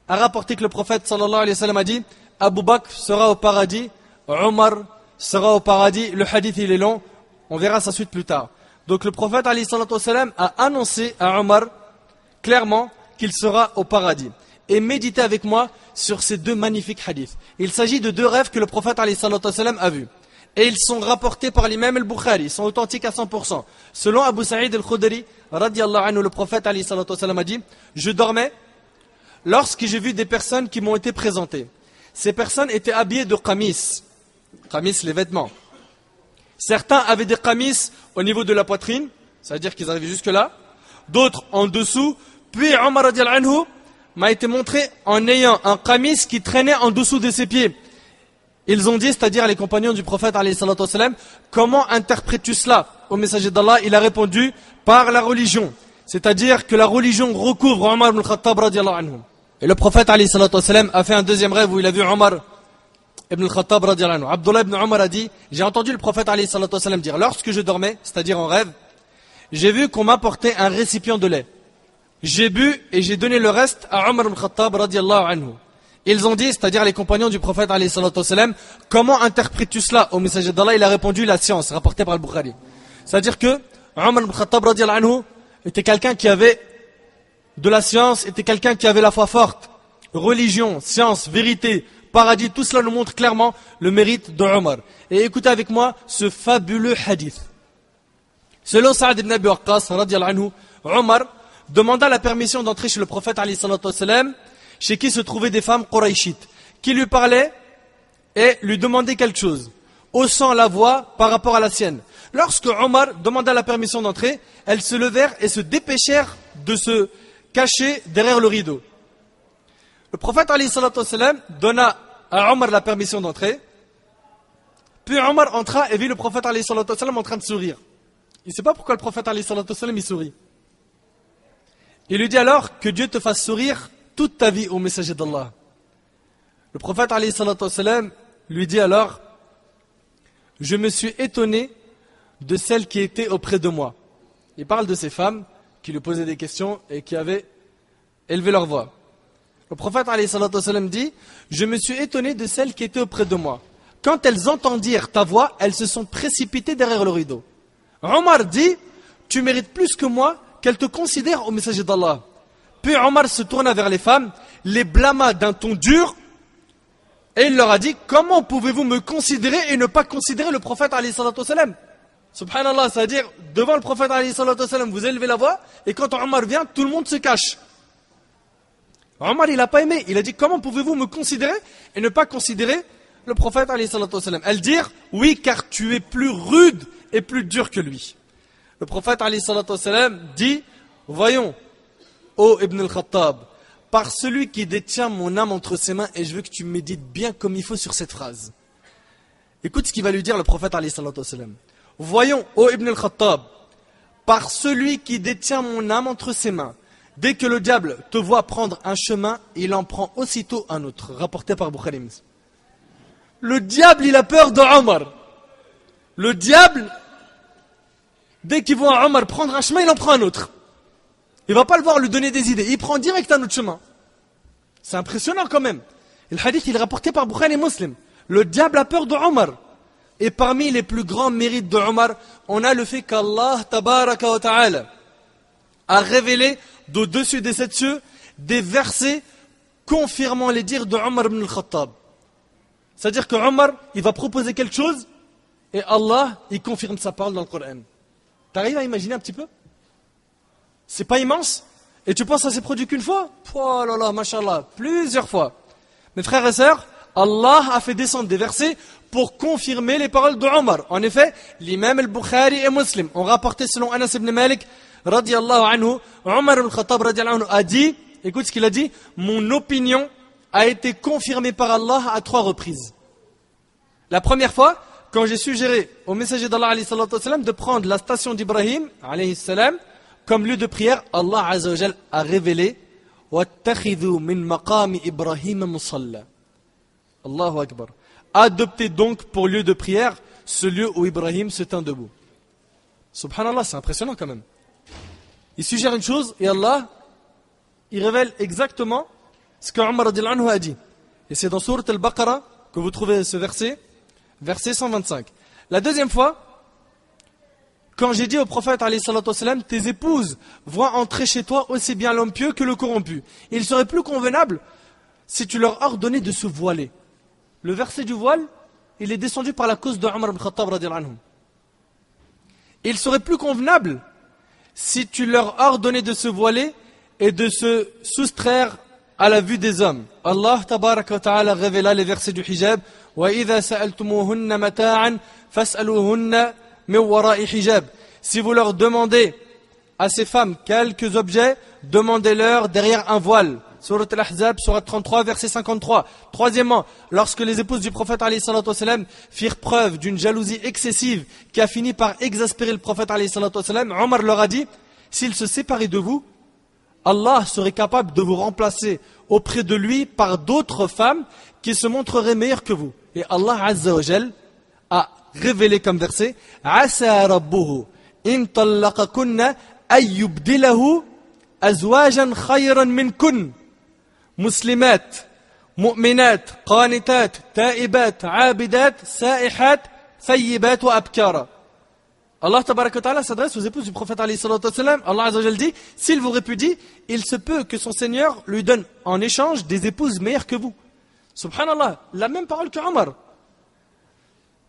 a rapporté que le prophète sallallahu alayhi wa sallam a dit, Abu Bakr sera au paradis, Omar sera au paradis. Le hadith il est long, on verra sa suite plus tard. Donc le prophète alayhi salatu wa sallam a annoncé à Omar clairement qu'il sera au paradis. Et méditez avec moi sur ces 2 magnifiques hadiths. Il s'agit de 2 rêves que le prophète alayhi salatu wa sallam a vus. Et ils sont rapportés par l'imam al-Bukhari, ils sont authentiques à 100%. Selon Abu Sa'id al-Khudri, radiyallahu anhu, le prophète alayhi salatu wa sallam a dit, je dormais lorsque j'ai vu des personnes qui m'ont été présentées. Ces personnes étaient habillées de qamis. Qamis, les vêtements. Certains avaient des qamis au niveau de la poitrine, c'est-à-dire qu'ils arrivaient jusque là. D'autres en dessous. Puis Omar radiyallahu anhu m'a été montré en ayant un qamis qui traînait en dessous de ses pieds. Ils ont dit, c'est-à-dire les compagnons du prophète alayhi salatu wa sallam, comment interprètes-tu cela au messager d'Allah? Il a répondu, par la religion. C'est-à-dire que la religion recouvre Omar ibn al-Khattab radiyallahu anhu. Et le prophète alayhi salatu wa sallam a fait un deuxième rêve où il a vu Omar ibn al-Khattab radiyallahu anhu. Abdullah ibn Omar a dit, j'ai entendu le prophète alayhi salatu wa sallam dire, lorsque je dormais, c'est-à-dire en rêve, j'ai vu qu'on m'apportait un récipient de lait. J'ai bu et j'ai donné le reste à Omar ibn al-Khattab radiyallahu anhu. Ils ont dit, c'est-à-dire les compagnons du prophète alayhi salatu wa sallam, comment interprètes-tu cela au messager d'Allah? Il a répondu, la science, rapporté par le Bukhari. C'est-à-dire que Omar ibn al-Khattab radiyallahu anhu était quelqu'un qui avait de la science, était quelqu'un qui avait la foi forte. Religion, science, vérité, paradis, tout cela nous montre clairement le mérite de Omar. Et écoutez avec moi ce fabuleux hadith. Selon Saad ibn Abi Waqqas radiyallahu anhu, Omar demanda la permission d'entrer chez le prophète alayhi salatu wa sallam, chez qui se trouvaient des femmes quraishites, qui lui parlaient et lui demandaient quelque chose, haussant la voix par rapport à la sienne. Lorsque Omar demanda la permission d'entrer, elles se levèrent et se dépêchèrent de se cacher derrière le rideau. Le prophète alayhi salatu wa sallam donna à Omar la permission d'entrer, puis Omar entra et vit le prophète alayhi salatu wa sallam en train de sourire. Il ne sait pas pourquoi le prophète alayhi salatu wa sallam il sourit. Il lui dit alors que Dieu te fasse sourire toute ta vie au messager d'Allah. Le prophète alayhi salatu wa sallam lui dit alors, je me suis étonné de celles qui étaient auprès de moi. Il parle de ces femmes qui lui posaient des questions et qui avaient élevé leur voix. Le prophète alayhi salatu wa sallam dit, je me suis étonné de celles qui étaient auprès de moi. Quand elles entendirent ta voix, elles se sont précipitées derrière le rideau. Omar dit, tu mérites plus que moi qu'elles te considèrent au messager d'Allah. Puis Omar se tourna vers les femmes, les blâma d'un ton dur, et il leur a dit, comment pouvez-vous me considérer et ne pas considérer le prophète alayhi salatu wa sallam? Subhanallah, c'est-à-dire, devant le prophète alayhi salatu wa sallam, vous élevez la voix, et quand Omar vient, tout le monde se cache. Omar, il n'a pas aimé, il a dit, comment pouvez-vous me considérer et ne pas considérer le prophète alayhi salatu wa sallam? Elles dirent, oui, car tu es plus rude et plus dur que lui. Le prophète alayhi salatu wa sallam dit, voyons, ô Ibn al-Khattab, par celui qui détient mon âme entre ses mains, et je veux que tu médites bien comme il faut sur cette phrase. Écoute ce qu'il va lui dire le prophète alayhi salatu wa sallam. Voyons, ô Ibn al-Khattab, par celui qui détient mon âme entre ses mains, dès que le diable te voit prendre un chemin, il en prend aussitôt un autre. Rapporté par Bukhari. Le diable, il a peur de Omar. Le diable, dès qu'il voit Omar prendre un chemin, il en prend un autre. Il ne va pas le voir lui donner des idées. Il prend direct un autre chemin. C'est impressionnant quand même. Le hadith, il est rapporté par Bukhari et Muslim. Le diable a peur de Omar. Et parmi les plus grands mérites de Omar, on a le fait qu'Allah tabaraka wa ta'ala a révélé d'au-dessus des sept cieux des versets confirmant les dires de Omar ibn al-Khattab. C'est-à-dire que Omar, il va proposer quelque chose et Allah, il confirme sa parole dans le Coran. T'arrives à imaginer un petit peu? C'est pas immense? Et tu penses que ça s'est produit qu'une fois? Oh là là, mashallah, plusieurs fois. Mes frères et sœurs, Allah a fait descendre des versets pour confirmer les paroles de Omar. En effet, l'imam al-Bukhari et Muslim ont rapporté selon Anas ibn Malik, radiyallahu anhu, Omar ibn Khattab radiyallahu anhu a dit, écoute ce qu'il a dit, mon opinion a été confirmée par Allah à 3 reprises. La première fois, quand j'ai suggéré au messager d'Allah alayhi salatu wassalam, de prendre la station d'Ibrahim alayhi salam comme lieu de prière, Allah azza wa jal a révélé وَاتَّخِذُوا مِن مَقَامِ إِبْرَاهِيمَ مُصَلَّى. Allahu Akbar. Adoptez donc pour lieu de prière ce lieu où Ibrahim se tint debout. Subhanallah, c'est impressionnant quand même. Il suggère une chose et Allah, il révèle exactement ce que Omar radiyallahu anhu a dit. Et c'est dans Sourate Al-Baqarah que vous trouvez ce verset, verset 125. La deuxième fois, quand j'ai dit au prophète alayhi salatu wassalam, tes épouses voient entrer chez toi aussi bien l'homme pieux que le corrompu. Il serait plus convenable si tu leur ordonnais de se voiler. Le verset du voile, il est descendu par la cause de Omar ibn Khattab radiyallahu anhu. Il serait plus convenable si tu leur ordonnais de se voiler et de se soustraire à la vue des hommes. Allah tabaraka wa ta'ala révéla les versets du hijab. وَإِذَا سَأَلْتُمُوهُنَّ مَتَاعًا فَاسْأَلُوهُنَّ مِنْ وَرَاءِ حِجَابٍ. Si vous leur demandez à ces femmes quelques objets, demandez-leur derrière un voile. Sourate Al-Ahzab, Sourate 33, verset 53. Troisièmement, lorsque les épouses du prophète alayhi salatu wassalam firent preuve d'une jalousie excessive qui a fini par exaspérer le prophète alayhi salatu wassalam, Omar leur a dit, s'ils se séparaient de vous, Allah serait capable de vous remplacer auprès de lui par d'autres femmes qui se montreraient meilleures que vous. Et Allah Azza wa Jal a révélé comme verset, Asa rabbuhu in tallaqakunna ayyubdilahu azwajan khayran minkun. مسلمات مؤمنات قانتات تائبات عابدات سائحات ثيبات وأبكارا. Allah tabaraka wa ta'ala s'adresse aux épouses du prophète alayhi salatu wassalam. Allah azza wa jal dit, s'il vous répudie, il se peut que son Seigneur lui donne en échange des épouses meilleures que vous. Subhanallah, la même parole que Omar.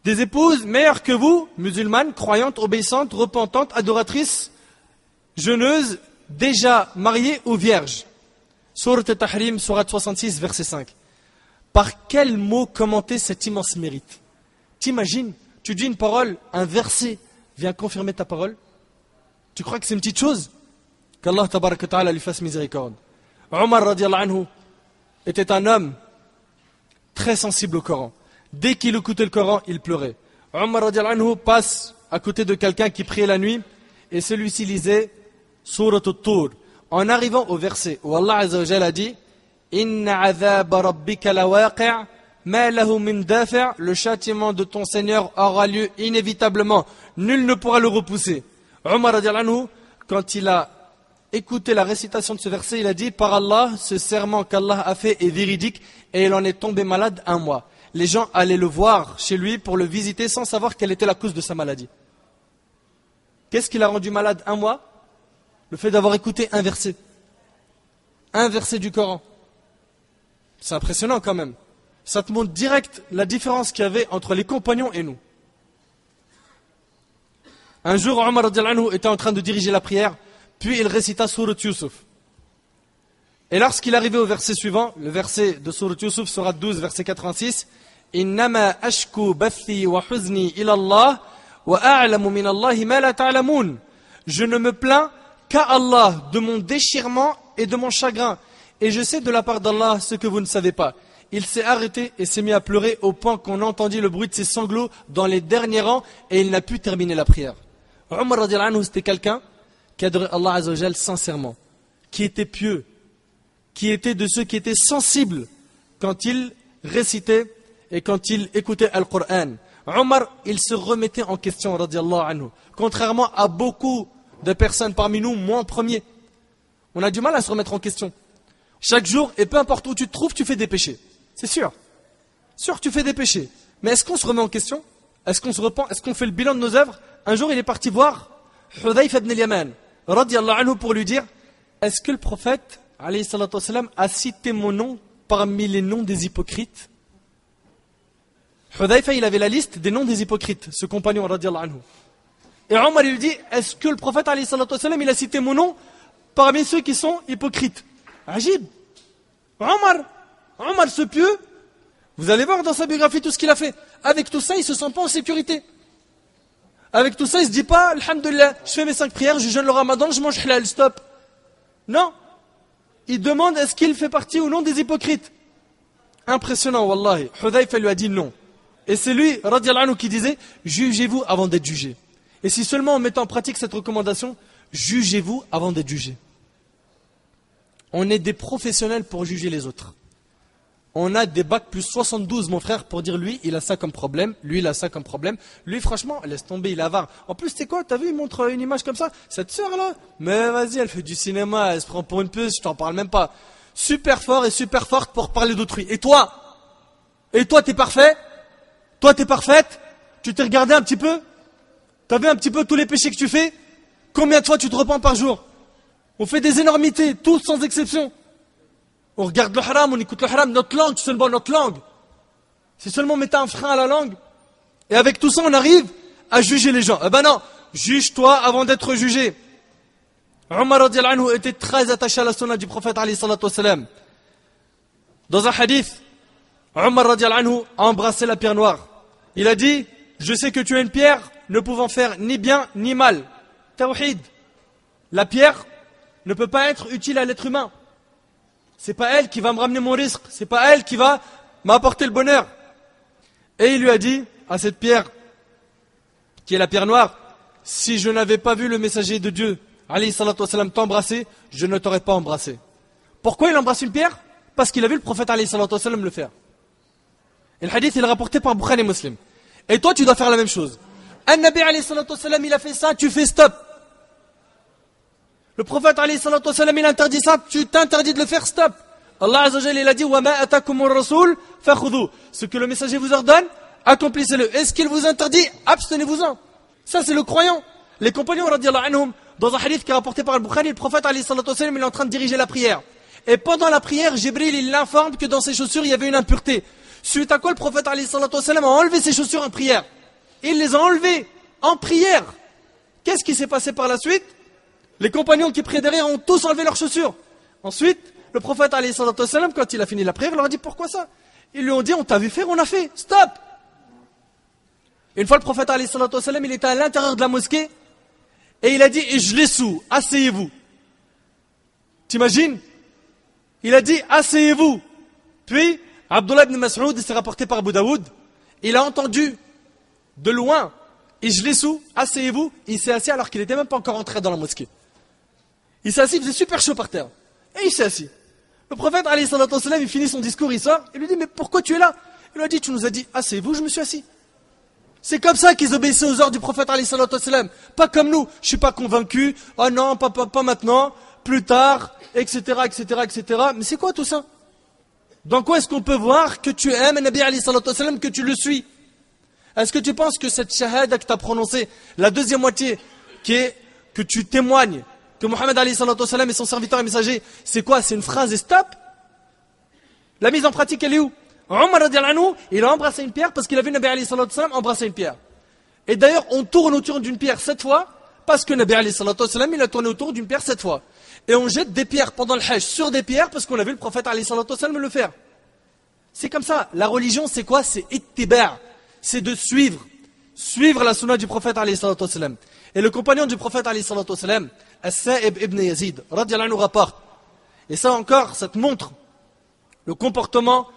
Des épouses meilleures que vous, musulmanes, croyantes, obéissantes, repentantes, adoratrices, jeûneuses, déjà mariées ou vierges. Sourate Tahrim, Sourate 66, verset 5. Par quel mot commenter cet immense mérite? T'imagines, tu dis une parole, un verset vient confirmer ta parole. Tu crois que c'est une petite chose? Qu'Allah tabaraka wa ta'ala lui fasse miséricorde. Omar radiyallahu anhu était un homme très sensible au Coran. Dès qu'il écoutait le Coran, il pleurait. Omar radiyallahu anhu passe à côté de quelqu'un qui priait la nuit et celui-ci lisait Sourate At-Tur. En arrivant au verset où Allah Azza wa Jalla a dit Inna azab rabbika lawaqi' ma lahu min dafi', le châtiment de ton Seigneur aura lieu inévitablement, nul ne pourra le repousser. Omar radiyallahu anhu, quand il a écouté la récitation de ce verset, il a dit par Allah, ce serment qu'Allah a fait est véridique et il en est tombé malade 1 mois. Les gens allaient le voir chez lui pour le visiter sans savoir quelle était la cause de sa maladie. Qu'est-ce qui l'a rendu malade 1 mois? Le fait d'avoir écouté un verset du Coran. C'est impressionnant quand même. Ça te montre direct la différence qu'il y avait entre les compagnons et nous. Un jour, Omar radiyallahu anhu était en train de diriger la prière, puis il récita Sourate Yusuf. Et lorsqu'il arrivait au verset suivant, le verset de Sourate Yusuf, Sourate 12, verset 86, Innama ashku bathi wa huzni ila Allah wa a'lamu min Allahi ma la ta'lamun. Je ne me plains qu'à Allah de mon déchirement et de mon chagrin. Et je sais de la part d'Allah ce que vous ne savez pas. Il s'est arrêté et s'est mis à pleurer au point qu'on entendit le bruit de ses sanglots dans les derniers rangs et il n'a pu terminer la prière. Omar radiyallahu anhu, c'était quelqu'un qui adorait Allah Azza wa Jal sincèrement, qui était pieux, qui était de ceux qui étaient sensibles quand il récitait et quand il écoutait Al-Qur'an. Omar, il se remettait en question radiyallahu anhu, contrairement à beaucoup de personnes parmi nous, moi en premier. On a du mal à se remettre en question. Chaque jour, et peu importe où tu te trouves, tu fais des péchés. C'est sûr. Sûr, tu fais des péchés. Mais est-ce qu'on se remet en question? Est-ce qu'on se repent? Est-ce qu'on fait le bilan de nos œuvres? Un jour, il est parti voir Hudhayfa ibn al-Yaman, radiyallahu anhu, pour lui dire, est-ce que le prophète, alayhi salatu wassalam, a cité mon nom parmi les noms des hypocrites? Hudhayfa, il avait la liste des noms des hypocrites, ce compagnon, radiyallahu anhu. Et Omar, il lui dit, est-ce que le prophète, alayhi salatu wassalam, il a cité mon nom parmi ceux qui sont hypocrites? Ajib. Omar, ce pieux, vous allez voir dans sa biographie tout ce qu'il a fait. Avec tout ça, il ne se sent pas en sécurité. Avec tout ça, il ne se dit pas, alhamdoulilah, je fais mes 5 prières, je jeûne le ramadan, je mange halal, stop. Non. Il demande, est-ce qu'il fait partie ou non des hypocrites? Impressionnant, wallahi. Hudhayfa lui a dit non. Et c'est lui, radiyallahu anhu, qui disait, jugez-vous avant d'être jugé. Et si seulement on met en pratique cette recommandation, jugez-vous avant d'être jugé. On est des professionnels pour juger les autres. On a des bacs plus 72, mon frère, pour dire lui, il a ça comme problème, lui, il a ça comme problème. Lui, franchement, laisse tomber, il est avare. En plus, c'est quoi, t'as vu, il montre une image comme ça. Cette sœur-là, mais vas-y, elle fait du cinéma, elle se prend pour une puce, je t'en parle même pas. Super fort et super forte pour parler d'autrui. Et toi, t'es parfait? Toi, t'es parfaite? Tu t'es regardé un petit peu? T'as vu un petit peu tous les péchés que tu fais? Combien de fois tu te repens par jour? On fait des énormités, tous sans exception. On regarde le haram, on écoute le haram, notre langue, seulement notre langue. Si seulement on mettait un frein à la langue. Et avec tout ça, on arrive à juger les gens. Eh ben non, juge-toi avant d'être jugé. Omar radiyallahu anhu était très attaché à la sunna du prophète alayhi salatu wassalam. Dans un hadith, Omar radiyallahu anhu a embrassé la pierre noire. Il a dit, je sais que tu es une pierre ne pouvant faire ni bien ni mal. Tawhid. La pierre ne peut pas être utile à l'être humain. C'est pas elle qui va me ramener mon risque. C'est pas elle qui va m'apporter le bonheur. Et il lui a dit à cette pierre, qui est la pierre noire, si je n'avais pas vu le messager de Dieu, alayhi salatu wassalam, t'embrasser, je ne t'aurais pas embrassé. Pourquoi il embrasse une pierre? Parce qu'il a vu le prophète alayhi salatu wassalam le faire. Et le hadith il est rapporté par Bukhari et Muslim. Et toi tu dois faire la même chose. Un nabi alayhi salatu wassalam, il a fait ça, tu fais stop. Le prophète alayhi salatu wassalam, il interdit ça, tu t'interdis de le faire, stop. Allah azza wa jalla, il a dit wa ma atakumur rasoul fakhudhu. Ce que le messager vous ordonne, accomplissez-le. Est-ce qu'il vous interdit? Abstenez-vous-en. Ça c'est le croyant. Les compagnons radiyallahu anhum, dans un hadith qui est rapporté par Al-Bukhari, le prophète alayhi salatu wassalam, il est en train de diriger la prière. Et pendant la prière, Jibril il l'informe que dans ses chaussures il y avait une impureté. Suite à quoi le prophète alayhi salatu wassalam a enlevé ses chaussures en prière. Il les a enlevées en prière. Qu'est-ce qui s'est passé par la suite? Les compagnons qui priaient derrière ont tous enlevé leurs chaussures. Ensuite, le prophète alayhi salatu wassalam, quand il a fini la prière, il leur a dit pourquoi ça? Ils lui ont dit on t'a vu faire, on a fait, stop. Une fois le prophète alayhi salatu wassalam, il était à l'intérieur de la mosquée et il a dit ijlisu, asseyez-vous. T'imagines? Il a dit asseyez-vous. Puis Abdullah ibn Mas'ud, c'est rapporté par Abu Daoud, il a entendu de loin ijlisu, asseyez-vous. Il s'est assis alors qu'il n'était même pas encore entré dans la mosquée. Il s'est assis, il faisait super chaud par terre. Et il s'est assis. Le prophète, alayhi salatu wassalam, il finit son discours, il sort, il lui dit, mais pourquoi tu es là? Il lui a dit, tu nous as dit, asseyez-vous, je me suis assis. C'est comme ça qu'ils obéissaient aux ordres du prophète, alayhi salatu wassalam. Pas comme nous, je suis pas convaincu, oh non, pas maintenant, plus tard, etc., etc., etc. Mais c'est quoi tout ça? Dans quoi est-ce qu'on peut voir que tu aimes un Nabi alayhi salatu wassalam, que tu le suis? Est-ce que tu penses que cette shahada que tu as prononcée, la deuxième moitié, qui est que tu témoignes que Mohammed alayhi salatu wassalam est son serviteur et messager, c'est quoi? C'est une phrase et stop? La mise en pratique, elle est où? Omar radiyallahu anhu, il a embrassé une pierre parce qu'il a vu Nabi alayhi salatu wassalam embrasser une pierre. Et d'ailleurs, on tourne autour d'une pierre 7 fois parce que Nabi alayhi salatu wassalam, il a tourné autour d'une pierre 7 fois. Et on jette des pierres pendant le hajj sur des pierres parce qu'on a vu le prophète alayhi salatu wassalam le faire. C'est comme ça. La religion, c'est quoi? C'est ittiba'. C'est de suivre la sunna du prophète alayhi salatu wassalam. Et le compagnon du prophète alayhi salatu wassalam, As-Sa'ib ibn Yazid, radiyallahu anhu, rapporte. Et ça encore, ça te montre le comportement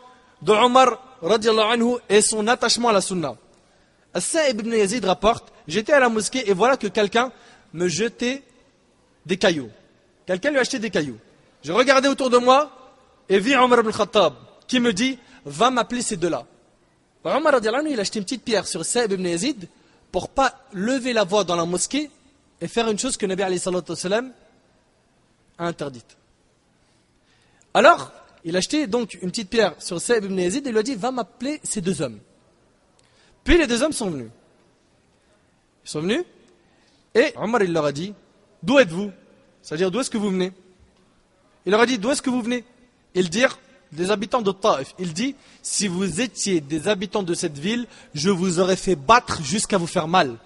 de Omar radiyallahu anhu et son attachement à la sunna. As-Sa'ib ibn Yazid rapporte, j'étais à la mosquée et voilà que quelqu'un me jetait des cailloux. Quelqu'un lui a acheté des cailloux. Je regardais autour de moi et vis Omar ibn Khattab qui me dit, va m'appeler ces deux-là. Omar radiyallahu anhu, il a acheté une petite pierre sur Sa'ib ibn Yazid pour pas lever la voix dans la mosquée et faire une chose que Nabi alayhi salatu wassalam a interdite. Alors, Il a jeté donc une petite pierre sur Sa'ib ibn Yazid et lui a dit, va m'appeler ces deux hommes. Puis les deux hommes sont venus. Ils sont venus et Omar il leur a dit, d'où êtes-vous? C'est-à-dire, d'où est-ce que vous venez? Il leur a dit, d'où est-ce que vous venez? Ils dirent, des habitants de Taif. Il dit, si vous étiez des habitants de cette ville, je vous aurais fait battre jusqu'à vous faire mal.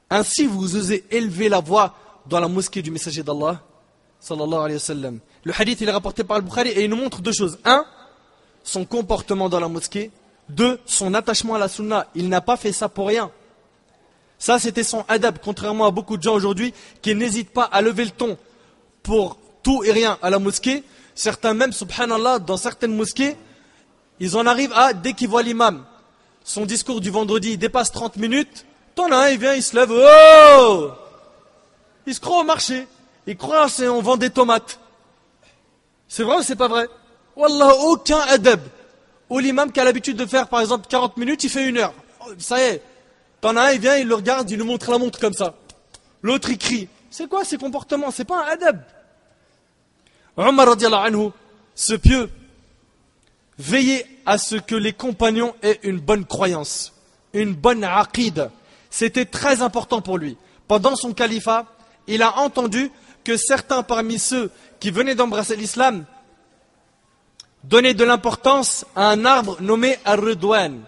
Ainsi, vous osez élever la voix dans la mosquée du messager d'Allah, sallallahu alayhi wa sallam. Le hadith, il est rapporté par Al-Bukhari et il nous montre deux choses. Un, son comportement dans la mosquée. Deux, son attachement à la sunna. Il n'a pas fait ça pour rien. Ça, c'était son adab, contrairement à beaucoup de gens aujourd'hui qui n'hésitent pas à lever le ton pour tout et rien à la mosquée. Certains même, subhanallah, dans certaines mosquées, ils en arrivent à, dès qu'ils voient l'imam, son discours du vendredi, il dépasse 30 minutes, t'en as un, il vient, il se lève, oh! Il se croit au marché, il croit on vend des tomates. C'est vrai ou c'est pas vrai? Wallah, aucun adab. Ou l'imam qui a l'habitude de faire, par exemple, 40 minutes, il fait 1 heure. Ça y est, t'en as un, il vient, il le regarde, il lui montre la montre comme ça. L'autre, il crie. C'est quoi ces comportements? C'est pas un adab. Omar radiallahu anhu, ce pieux, veillait à ce que les compagnons aient une bonne croyance, une bonne aqid. C'était très important pour lui. Pendant son califat, il a entendu que certains parmi ceux qui venaient d'embrasser l'islam donnaient de l'importance à un arbre nommé Ar-Ridwan,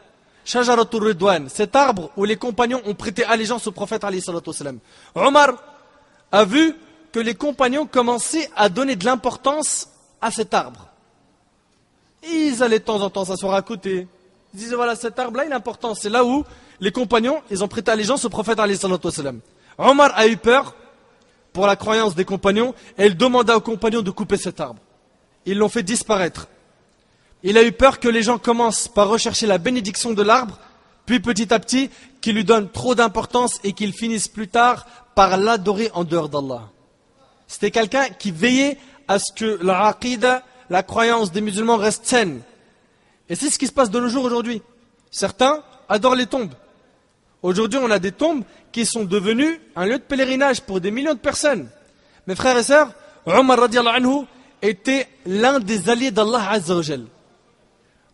Shajaratul Ridwan, cet arbre où les compagnons ont prêté allégeance au prophète alayhi salatu wassalam. Omar a vu que les compagnons commençaient à donner de l'importance à cet arbre. Ils allaient de temps en temps s'asseoir à côté. Ils disaient, voilà, cet arbre-là, il est important. C'est là où les compagnons, ils ont prêté allégeance au prophète alayhi salatu wassalam. Omar a eu peur pour la croyance des compagnons et il demanda aux compagnons de couper cet arbre. Ils l'ont fait disparaître. Il a eu peur que les gens commencent par rechercher la bénédiction de l'arbre, puis petit à petit, qu'ils lui donnent trop d'importance et qu'ils finissent plus tard par l'adorer en dehors d'Allah. C'était quelqu'un qui veillait à ce que la aqida, la croyance des musulmans reste saine. Et c'est ce qui se passe de nos jours aujourd'hui. Certains adorent les tombes. Aujourd'hui, on a des tombes qui sont devenues un lieu de pèlerinage pour des millions de personnes. Mes frères et sœurs, Omar radiallahu anhu était l'un des alliés d'Allah Azza wa Jal.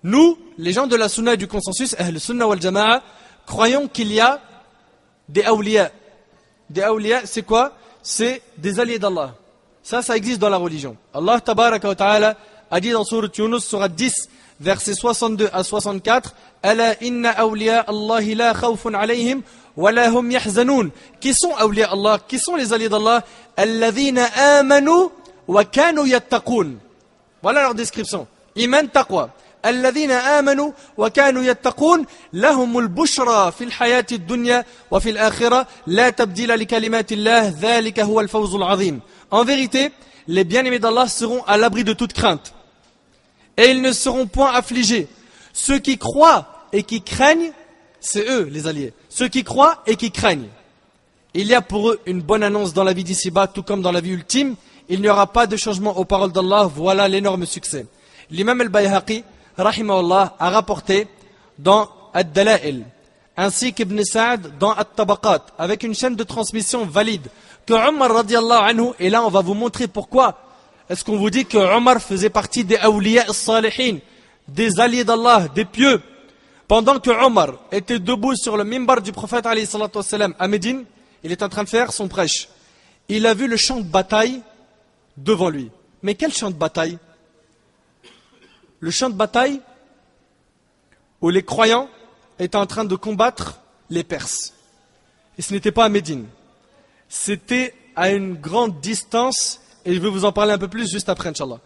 Nous, les gens de la sunna et du consensus, Ahl Sunna wal Jama'a, croyons qu'il y a des awliya. Des awliya, c'est quoi? C'est des alliés d'Allah. Ça existe dans la religion. Allah tabaraka wa ta'ala a dit dans Surat Yunus, Surat 10, versets 62 à 64, Ala inna awliya Allahi la khawfun alayhim wa la hum yahzanoun. Qui sont awliya Allah? Qui sont les alliés d'Allah? Alladhina amanu wa kanu yattaqoun. Voilà leur description. Iman taqwa. الذين آمنوا وكانوا يتقون لهم البشرى في الحياة الدنيا وفي الآخرة لا تبديل لكلمات الله ذلك هو الفوز العظيم. En vérité, les bien-aimés d'Allah seront à l'abri de toute crainte et ils ne seront point affligés. Ceux qui croient et qui craignent, c'est eux les alliés. Ceux qui croient et qui craignent. Il y a pour eux une bonne annonce dans la vie d'ici-bas, tout comme dans la vie ultime. Il n'y aura pas de changement aux paroles d'Allah. Voilà l'énorme succès. L'imam al-Bayhaqi rahimahullah a rapporté dans Ad-Dala'il ainsi qu'Ibn Sa'd dans At-Tabaqat avec une chaîne de transmission valide que Omar radiallahu anhu, et là on va vous montrer pourquoi est-ce qu'on vous dit que Omar faisait partie des awliya as-salihin, des alliés d'Allah, des pieux. Pendant que Omar était debout sur le mimbar du prophète alayhi salatu wassalam à Médine, il est en train de faire son prêche. Il a vu le champ de bataille devant lui. Mais quel champ de bataille? Le champ de bataille où les croyants étaient en train de combattre les Perses. Et ce n'était pas à Médine. C'était à une grande distance, et je vais vous en parler un peu plus juste après, Inch'Allah.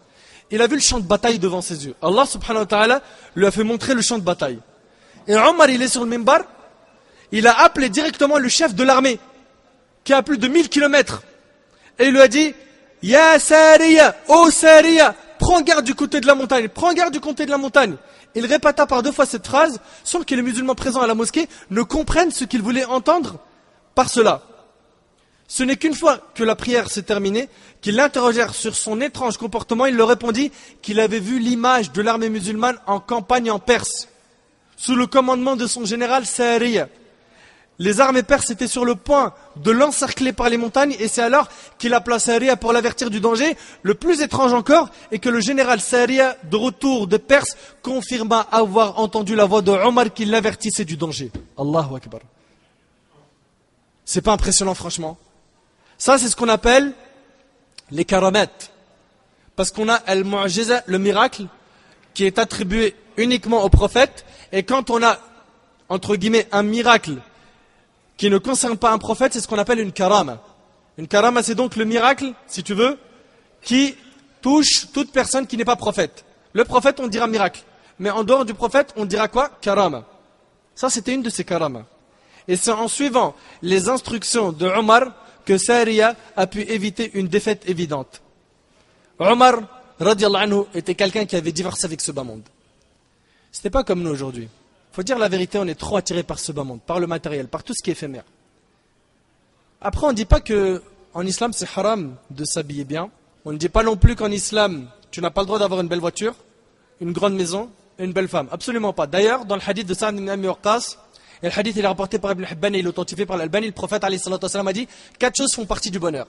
Il a vu le champ de bataille devant ses yeux. Allah subhanahu wa ta'ala lui a fait montrer le champ de bataille. Et Omar, il est sur le mimbar, il a appelé directement le chef de l'armée, qui a plus de 1000 kilomètres. Et il lui a dit, Ya Sariya, oh Sariya, prends garde du côté de la montagne, prends garde du côté de la montagne. Il répéta par 2 fois cette phrase, sans que les musulmans présents à la mosquée ne comprennent ce qu'ils voulaient entendre par cela. Ce n'est qu'une fois que la prière s'est terminée, qu'ils l'interrogèrent sur son étrange comportement, il leur répondit qu'il avait vu l'image de l'armée musulmane en campagne en Perse, sous le commandement de son général Sariya. Les armées perses étaient sur le point de l'encercler par les montagnes et c'est alors qu'il a placé Sariya pour l'avertir du danger. Le plus étrange encore est que le général Sariya, de retour de Perse, confirma avoir entendu la voix de Omar qui l'avertissait du danger. Allahu Akbar. C'est pas impressionnant franchement. Ça c'est ce qu'on appelle les karamat. Parce qu'on a al-mu'jiza, le miracle, qui est attribué uniquement au prophète. Et quand on a, entre guillemets, un miracle qui ne concerne pas un prophète, c'est ce qu'on appelle une karama. Une karama, c'est donc le miracle, si tu veux, qui touche toute personne qui n'est pas prophète. Le prophète, on dira miracle. Mais en dehors du prophète, on dira quoi? Karama. Ça, c'était une de ces karamas. Et c'est en suivant les instructions de Omar que Sariya a pu éviter une défaite évidente. Omar, radiallahu anhu, était quelqu'un qui avait divorcé avec ce bas monde. C'était pas comme nous aujourd'hui. Faut dire la vérité, on est trop attiré par ce bas monde, par le matériel, par tout ce qui est éphémère. Après, on ne dit pas que en islam c'est haram de s'habiller bien. On ne dit pas non plus qu'en islam tu n'as pas le droit d'avoir une belle voiture, une grande maison et une belle femme. Absolument pas. D'ailleurs, dans le hadith de Sa'd ibn Abi Waqqas, et le hadith il est rapporté par Ibn Hibban et il est authentifié par l'Albani, le prophète alayhi salatu wassalam a dit 4 choses font partie du bonheur.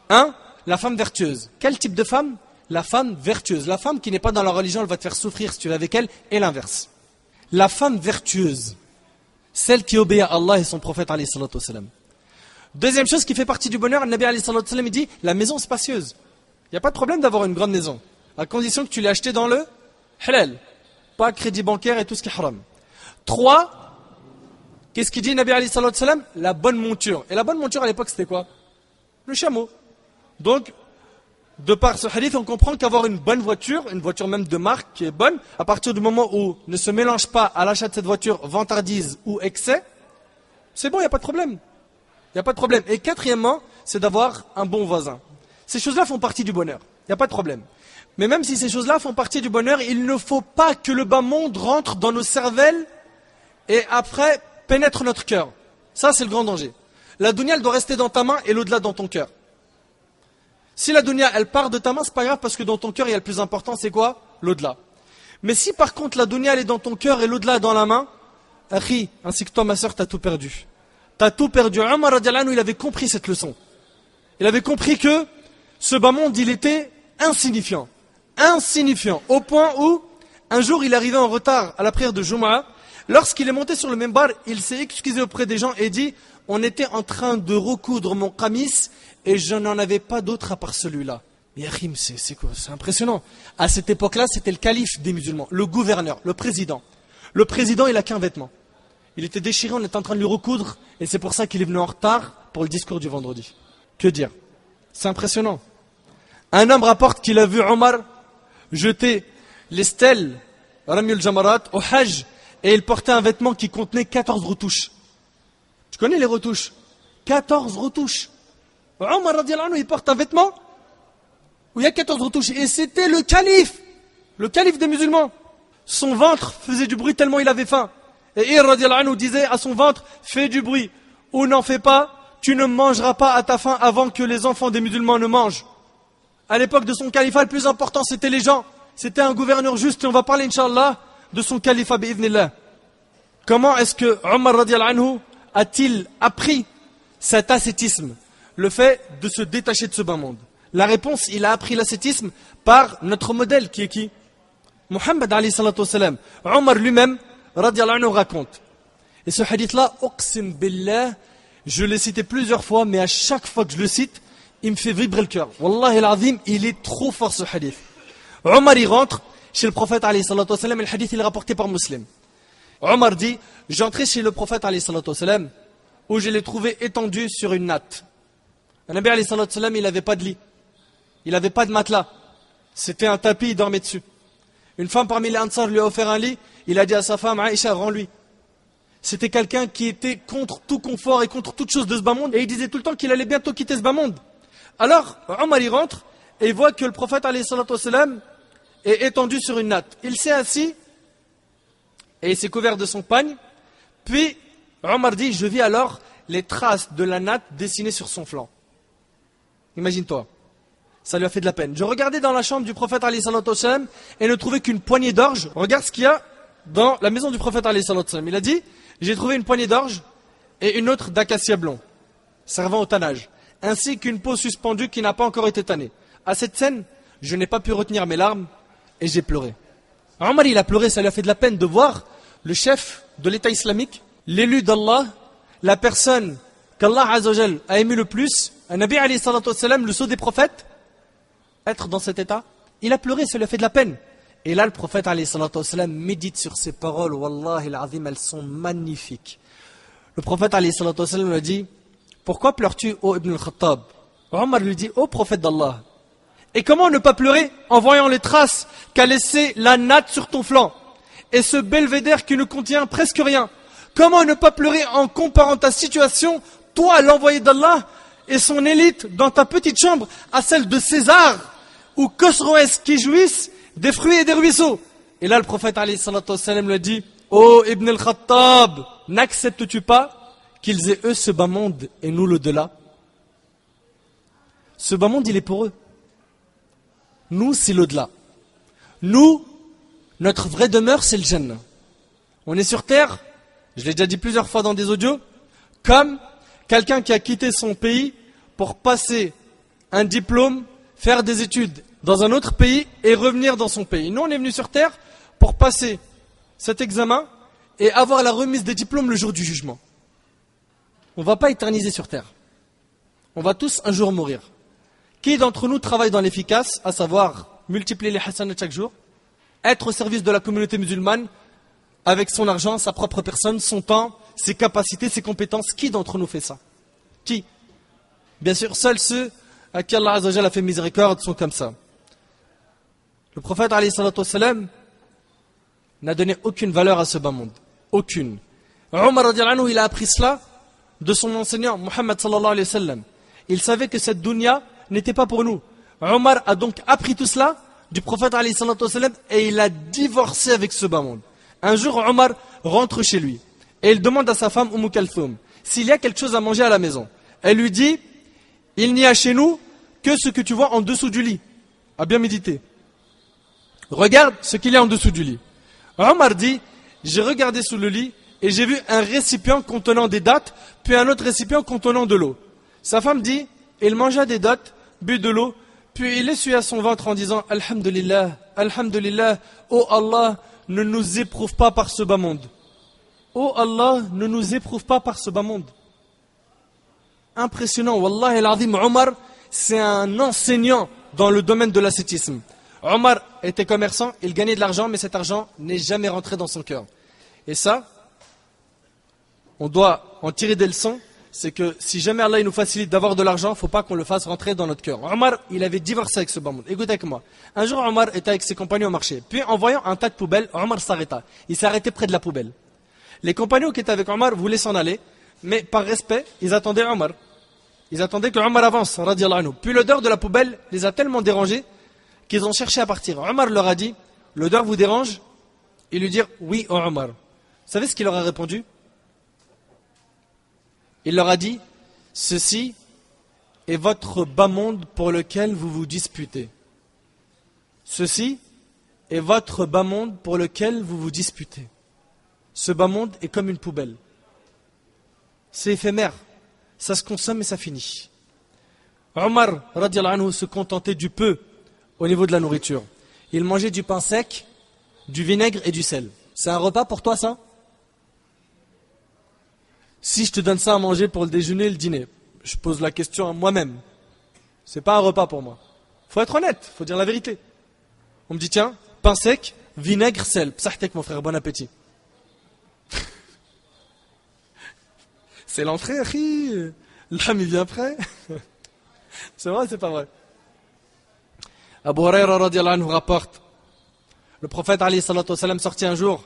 1. La femme vertueuse. Quel type de femme? La femme vertueuse. La femme qui n'est pas dans la religion, elle va te faire souffrir si tu es avec elle, et l'inverse. La femme vertueuse, celle qui obéit à Allah et son prophète alayhi salatu wassalam. Deuxième chose qui fait partie du bonheur, le Nabi alayhi salatu wassalam, il dit la maison spacieuse. Il n'y a pas de problème d'avoir une grande maison, à condition que tu l'aies achetée dans le halal, pas crédit bancaire et tout ce qui est haram. 3, qu'est-ce qu'il dit le Nabi alayhi salatu wassalam? La bonne monture. Et la bonne monture à l'époque c'était quoi? Le chameau. Donc, de par ce hadith, on comprend qu'avoir une bonne voiture, une voiture même de marque qui est bonne, à partir du moment où ne se mélange pas à l'achat de cette voiture vantardise ou excès, c'est bon, il n'y a pas de problème. Il n'y a pas de problème. Et quatrièmement, c'est d'avoir un bon voisin. Ces choses-là font partie du bonheur. Il n'y a pas de problème. Mais même si ces choses-là font partie du bonheur, il ne faut pas que le bas monde rentre dans nos cervelles et après pénètre notre cœur. Ça, c'est le grand danger. La dunya, elle doit rester dans ta main et l'au-delà dans ton cœur. Si la dunya, elle part de ta main, c'est pas grave parce que dans ton cœur, il y a le plus important, c'est quoi? L'au-delà. Mais si par contre la dunya, elle est dans ton cœur et l'au-delà dans la main, Akhi, ainsi que toi, ma soeur, t'as tout perdu. T'as tout perdu. Omar radiallahu anhu, il avait compris cette leçon. Il avait compris que ce bas monde, il était insignifiant. Insignifiant. Au point où, un jour, il arrivait en retard à la prière de Jumu'ah. Lorsqu'il est monté sur le minbar, il s'est excusé auprès des gens et dit, on était en train de recoudre mon qamis et je n'en avais pas d'autre à part celui-là. Mais Yahim, c'est quoi? C'est impressionnant. À cette époque-là, c'était le calife des musulmans, le gouverneur, le président. Le président, il n'a qu'un vêtement. Il était déchiré, on était en train de lui recoudre et c'est pour ça qu'il est venu en retard pour le discours du vendredi. Que dire? C'est impressionnant. Un homme rapporte qu'il a vu Omar jeter les stèles, Ramiul Jamarat, au Hajj, et il portait un vêtement qui contenait 14 retouches. Tu connais les retouches? 14 retouches. Omar radiallahu anhu, il porte un vêtement où il y a 14 retouches. Et c'était le calife des musulmans. Son ventre faisait du bruit tellement il avait faim. Et Ir radiallahu anhu disait à son ventre, fais du bruit ou n'en fais pas, tu ne mangeras pas à ta faim avant que les enfants des musulmans ne mangent. À l'époque de son califat, le plus important c'était les gens. C'était un gouverneur juste et on va parler, Inch'Allah, de son califat bi'idhnillah. Comment est-ce que Omar radiallahu anhu a-t-il appris cet ascétisme? Le fait de se détacher de ce bas monde. La réponse, il a appris l'ascétisme par notre modèle qui est qui? Muhammad alayhi salatu wassalam. Omar lui-même, radiallahu anhu, raconte. Et ce hadith-là, uqsim billah, je l'ai cité plusieurs fois, mais à chaque fois que je le cite, il me fait vibrer le cœur. Wallahi al-azim, il est trop fort ce hadith. Omar y rentre chez le prophète alayhi salatu wassalam, et le hadith il est rapporté par Muslim. Omar dit, j'entrais chez le prophète alayhi salatu wassalam, où je l'ai trouvé étendu sur une natte. Le Nabi alayhi salatu wassalam, il n'avait pas de lit. Il n'avait pas de matelas. C'était un tapis, il dormait dessus. Une femme parmi les Ansar lui a offert un lit. Il a dit à sa femme, Aïcha, rends-lui. C'était quelqu'un qui était contre tout confort et contre toute chose de ce bas monde. Et il disait tout le temps qu'il allait bientôt quitter ce bas monde. Alors, Omar y rentre et il voit que le prophète alayhi salatu wassalam est étendu sur une natte. Il s'est assis et il s'est couvert de son pagne. Puis, Omar dit, je vis alors les traces de la natte dessinées sur son flanc. Imagine-toi. Ça lui a fait de la peine. Je regardais dans la chambre du prophète alayhi salatu wassalam et ne trouvais qu'une poignée d'orge. Regarde ce qu'il y a dans la maison du prophète alayhi salatu wassalam. Il a dit, j'ai trouvé une poignée d'orge et une autre d'acacia blond, servant au tannage, ainsi qu'une peau suspendue qui n'a pas encore été tannée. À cette scène, je n'ai pas pu retenir mes larmes et j'ai pleuré. Omar, il a pleuré, ça lui a fait de la peine de voir le chef de l'État islamique, l'élu d'Allah, la personne qu'Allah Azzawajal a aimé le plus, un Nabi alayhi salatu wassalam, le sceau des prophètes, être dans cet état. Il a pleuré, ça lui a fait de la peine. Et là, le prophète alayhi salatu wassalam médite sur ces paroles, wallahi al-azim, elles sont magnifiques. Le prophète alayhi salatu wassalam lui a dit, pourquoi pleures-tu, ô Ibn al-Khattab? Omar lui dit, ô prophète d'Allah, et comment ne pas pleurer en voyant les traces qu'a laissé la natte sur ton flanc et ce belvédère qui ne contient presque rien? Comment ne pas pleurer en comparant ta situation, toi l'envoyé d'Allah, et son élite dans ta petite chambre à celle de César ou Khosroès qui jouissent des fruits et des ruisseaux? Et là le prophète alayhi salatu wassalam lui a dit, ô Ibn al-Khattab, n'acceptes-tu pas qu'ils aient eux ce bas monde et nous l'au-delà? Ce bas monde il est pour eux. Nous, c'est l'au-delà. Nous, notre vraie demeure, c'est le Jannah. On est sur terre, je l'ai déjà dit plusieurs fois dans des audios, comme quelqu'un qui a quitté son pays pour passer un diplôme, faire des études dans un autre pays et revenir dans son pays. Nous, on est venu sur terre pour passer cet examen et avoir la remise des diplômes le jour du jugement. On ne va pas éterniser sur terre. On va tous un jour mourir. Qui d'entre nous travaille dans l'efficace, à savoir multiplier les hasanats chaque jour, être au service de la communauté musulmane, avec son argent, sa propre personne, son temps, ses capacités, ses compétences? Qui d'entre nous fait ça? Qui? Bien sûr, seuls ceux à qui Allah Azzawajal a fait miséricorde sont comme ça. Le prophète alayhi salatu wassalam n'a donné aucune valeur à ce bas monde. Aucune. Omar radiallahu anhu, il a appris cela de son enseignant, Muhammad sallallahu alayhi wa sallam. Il savait que cette dunya n'était pas pour nous. Omar a donc appris tout cela du prophète alayhi salatu wassalam et il a divorcé avec ce bas monde. Un jour, Omar rentre chez lui et il demande à sa femme Umm Kalthoum s'il y a quelque chose à manger à la maison. Elle lui dit, il n'y a chez nous que ce que tu vois en dessous du lit. À bien méditer. Regarde ce qu'il y a en dessous du lit. Omar dit, j'ai regardé sous le lit et j'ai vu un récipient contenant des dattes, puis un autre récipient contenant de l'eau. Sa femme dit, il mangea des dattes, but de l'eau, puis il essuya son ventre en disant, Alhamdulillah, Alhamdulillah, oh Allah, ne nous éprouve pas par ce bas monde. Oh Allah, ne nous éprouve pas par ce bas monde. Impressionnant, Wallah el-Azim, Omar, c'est un enseignant dans le domaine de l'ascétisme. Omar était commerçant, il gagnait de l'argent, mais cet argent n'est jamais rentré dans son cœur. Et ça, on doit en tirer des leçons, c'est que si jamais Allah il nous facilite d'avoir de l'argent, il ne faut pas qu'on le fasse rentrer dans notre cœur. Omar, il avait divorcé avec ce bas monde. Écoutez avec moi. Un jour, Omar était avec ses compagnons au marché. Puis, en voyant un tas de poubelles, Omar s'arrêta. Il s'est arrêté près de la poubelle. Les compagnons qui étaient avec Omar voulaient s'en aller, mais par respect, ils attendaient Omar. Ils attendaient que Omar avance, radiallahu anhu. Puis l'odeur de la poubelle les a tellement dérangés qu'ils ont cherché à partir. Omar leur a dit, l'odeur vous dérange? Ils lui dirent, oui, oh Omar. Vous savez ce qu'il leur a répondu? Il leur a dit, ceci est votre bas monde pour lequel vous vous disputez. Ceci est votre bas monde pour lequel vous vous disputez. Ce bas monde est comme une poubelle. C'est éphémère. Ça se consomme et ça finit. Omar, radiallahu anhu, se contentait du peu au niveau de la nourriture. Il mangeait du pain sec, du vinaigre et du sel. C'est un repas pour toi, ça? Si je te donne ça à manger pour le déjeuner et le dîner, je pose la question à moi-même. C'est pas un repas pour moi. Faut être honnête, faut dire la vérité. On me dit, tiens, pain sec, vinaigre, sel. Psahtek, mon frère, bon appétit. C'est l'entrée, akhi. L'âme, il vient prêt. C'est vrai, c'est pas vrai. Abu Huraira radiallahu anhu rapporte, le prophète alayhi salatu wassalam sortit un jour,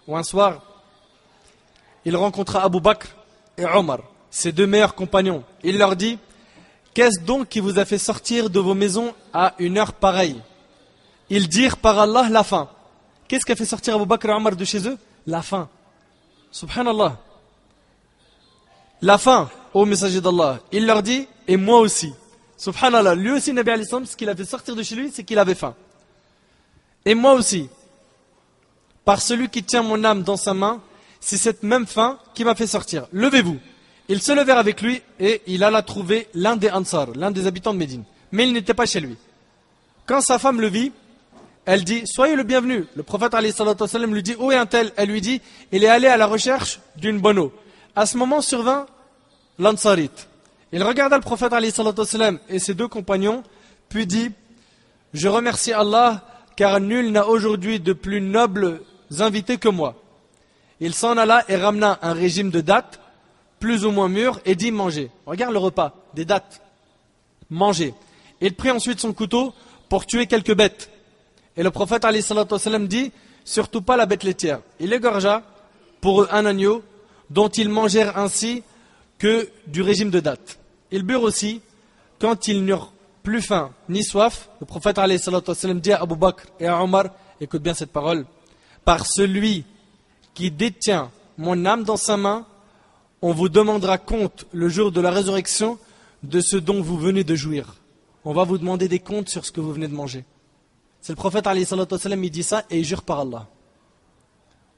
ou un soir, il rencontra Abu Bakr et Omar, ses deux meilleurs compagnons. Il leur dit, qu'est-ce donc qui vous a fait sortir de vos maisons à une heure pareille? Ils dirent, par Allah, la faim. Qu'est-ce qui a fait sortir Abu Bakr et Omar de chez eux? La faim. Subhanallah. La faim, ô messager d'Allah. Il leur dit, et moi aussi. Subhanallah, lui aussi, Nabi alayhi salam, ce qu'il a fait sortir de chez lui, c'est qu'il avait faim. Et moi aussi, par celui qui tient mon âme dans sa main, c'est cette même faim qui m'a fait sortir. Levez-vous. Ils se levèrent avec lui et il alla trouver l'un des Ansar, l'un des habitants de Médine. Mais il n'était pas chez lui. Quand sa femme le vit, elle dit, soyez le bienvenu. Le prophète alayhi salatu wassalam lui dit, où est un tel? Elle lui dit, il est allé à la recherche d'une bonne eau. À ce moment survint l'Ansarite. Il regarda le prophète alayhi salatu wassalam et ses deux compagnons, puis dit, je remercie Allah, car nul n'a aujourd'hui de plus nobles invités que moi. Il s'en alla et ramena un régime de dattes, plus ou moins mûres, et dit manger. Regarde le repas, des dattes. Manger. Il prit ensuite son couteau pour tuer quelques bêtes. Et le prophète alayhi salatu wassalam dit, surtout pas la bête laitière. Il égorgea pour eux un agneau, dont ils mangèrent ainsi que du régime de dattes. Ils burent aussi, quand ils n'eurent plus faim ni soif, le prophète alayhi salatu wassalam dit à Abu Bakr et à Omar, écoute bien cette parole, par celui qui détient mon âme dans sa main, on vous demandera compte le jour de la résurrection de ce dont vous venez de jouir. On va vous demander des comptes sur ce que vous venez de manger. C'est le prophète alayhi salatu wassalam, il dit ça et il jure par Allah.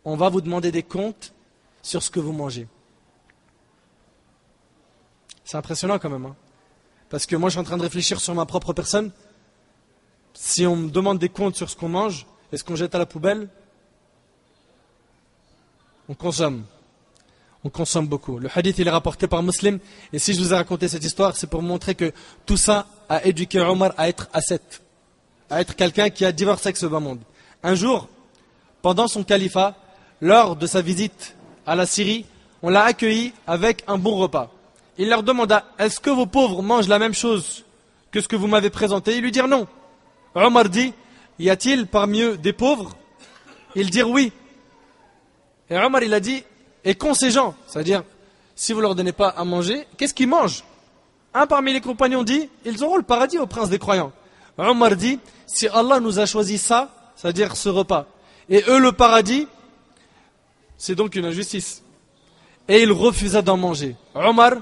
On va vous demander des comptes sur ce que vous mangez. C'est impressionnant quand même. Parce que moi je suis en train de réfléchir sur ma propre personne. Si on me demande des comptes sur ce qu'on mange, est-ce qu'on jette à la poubelle? On consomme. On consomme beaucoup. Le hadith il est rapporté par Muslim. Et si je vous ai raconté cette histoire, c'est pour montrer que tout ça a éduqué Omar à être ascète, à être quelqu'un qui a divorcé avec ce bas monde. Un jour, pendant son califat, lors de sa visite à la Syrie, on l'a accueilli avec un bon repas. Il leur demanda, est-ce que vos pauvres mangent la même chose que ce que vous m'avez présenté? Ils lui dirent non. Omar dit, y a-t-il parmi eux des pauvres? Ils dirent oui. Et Omar il a dit, et qu'ont ces gens? C'est-à-dire, si vous ne leur donnez pas à manger, qu'est-ce qu'ils mangent? Un parmi les compagnons dit, ils auront le paradis au prince des croyants. Omar dit, si Allah nous a choisi ça, c'est-à-dire ce repas, et eux le paradis, c'est donc une injustice. Et il refusa d'en manger. Omar,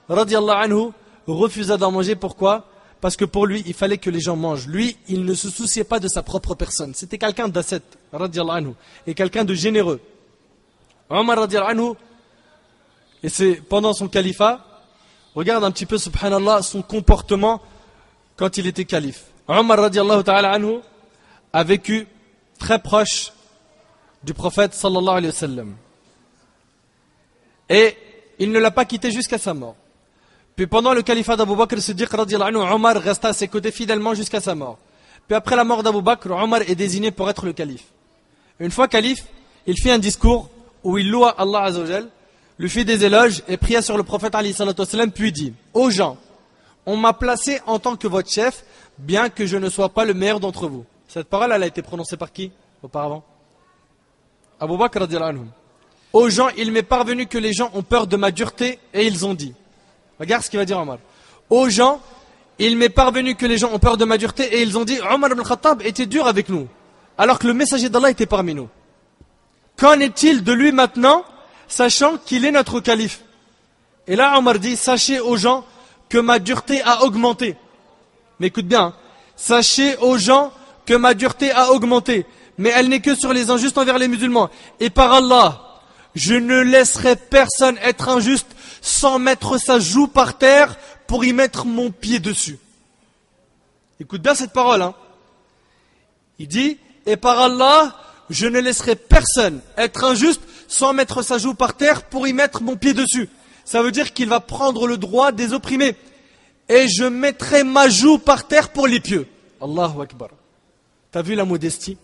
radiallahu anhu, refusa d'en manger. Pourquoi? Parce que pour lui, il fallait que les gens mangent. Lui, il ne se souciait pas de sa propre personne. C'était quelqu'un d'ascète, radiallahu anhu, et quelqu'un de généreux. Omar, radiallahu anhu, et c'est pendant son califat, regarde un petit peu, subhanallah, son comportement quand il était calife. Omar, radiallahu ta'ala anhu, a vécu très proche du prophète, sallallahu alayhi wa sallam. Et il ne l'a pas quitté jusqu'à sa mort. Puis pendant le califat d'Abu Bakr Siddiq radiallahu anhu, Omar resta à ses côtés fidèlement jusqu'à sa mort. Puis après la mort d'Abu Bakr, Omar est désigné pour être le calife. Une fois calife, il fit un discours où il loua Allah Azza wa Jal, lui fit des éloges et pria sur le prophète alayhi salatu wassalam, puis dit, ô gens, on m'a placé en tant que votre chef, bien que je ne sois pas le meilleur d'entre vous. Cette parole, elle a été prononcée par qui auparavant? Abu Bakr radiallahu anhu. Aux gens, il m'est parvenu que les gens ont peur de ma dureté et ils ont dit. Regarde ce qu'il va dire Omar. Aux gens, il m'est parvenu que les gens ont peur de ma dureté et ils ont dit, Omar ibn Khattab était dur avec nous, alors que le messager d'Allah était parmi nous. Qu'en est-il de lui maintenant, sachant qu'il est notre calife? Et là Omar dit, sachez aux gens que ma dureté a augmenté. Mais écoute bien, sachez aux gens que ma dureté a augmenté, mais elle n'est que sur les injustes envers les musulmans. Et par Allah, je ne laisserai personne être injuste sans mettre sa joue par terre pour y mettre mon pied dessus. Écoute bien cette parole. Il dit, et par Allah, je ne laisserai personne être injuste sans mettre sa joue par terre pour y mettre mon pied dessus. Ça veut dire qu'il va prendre le droit des opprimés. Et je mettrai ma joue par terre pour les pieux. Allahu Akbar. T'as vu la modestie?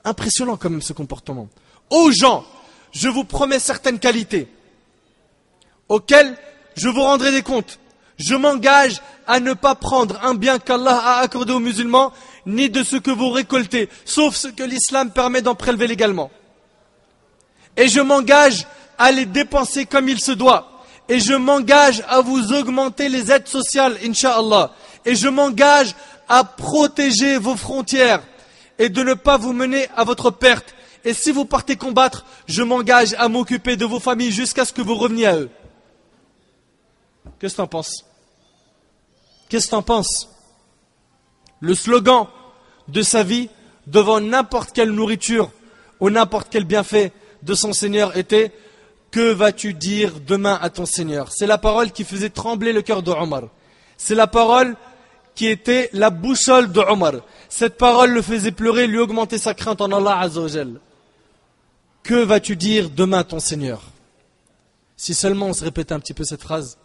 Impressionnant quand même ce comportement. Aux gens, je vous promets certaines qualités auxquelles je vous rendrai des comptes. Je m'engage à ne pas prendre un bien qu'Allah a accordé aux musulmans, ni de ce que vous récoltez, sauf ce que l'islam permet d'en prélever légalement. Et je m'engage à les dépenser comme il se doit. Et je m'engage à vous augmenter les aides sociales, Inch'Allah. Et je m'engage à protéger vos frontières et de ne pas vous mener à votre perte. Et si vous partez combattre, je m'engage à m'occuper de vos familles jusqu'à ce que vous reveniez à eux. Qu'est-ce que t'en penses? Qu'est-ce que t'en penses? Le slogan de sa vie devant n'importe quelle nourriture ou n'importe quel bienfait de son Seigneur était que vas-tu dire demain à ton Seigneur? C'est la parole qui faisait trembler le cœur de Omar. C'est la parole qui était la boussole de Omar. Cette parole le faisait pleurer, lui augmenter sa crainte en Allah Azza wa Jal. Que vas-tu dire demain à ton Seigneur? Si seulement on se répétait un petit peu cette phrase.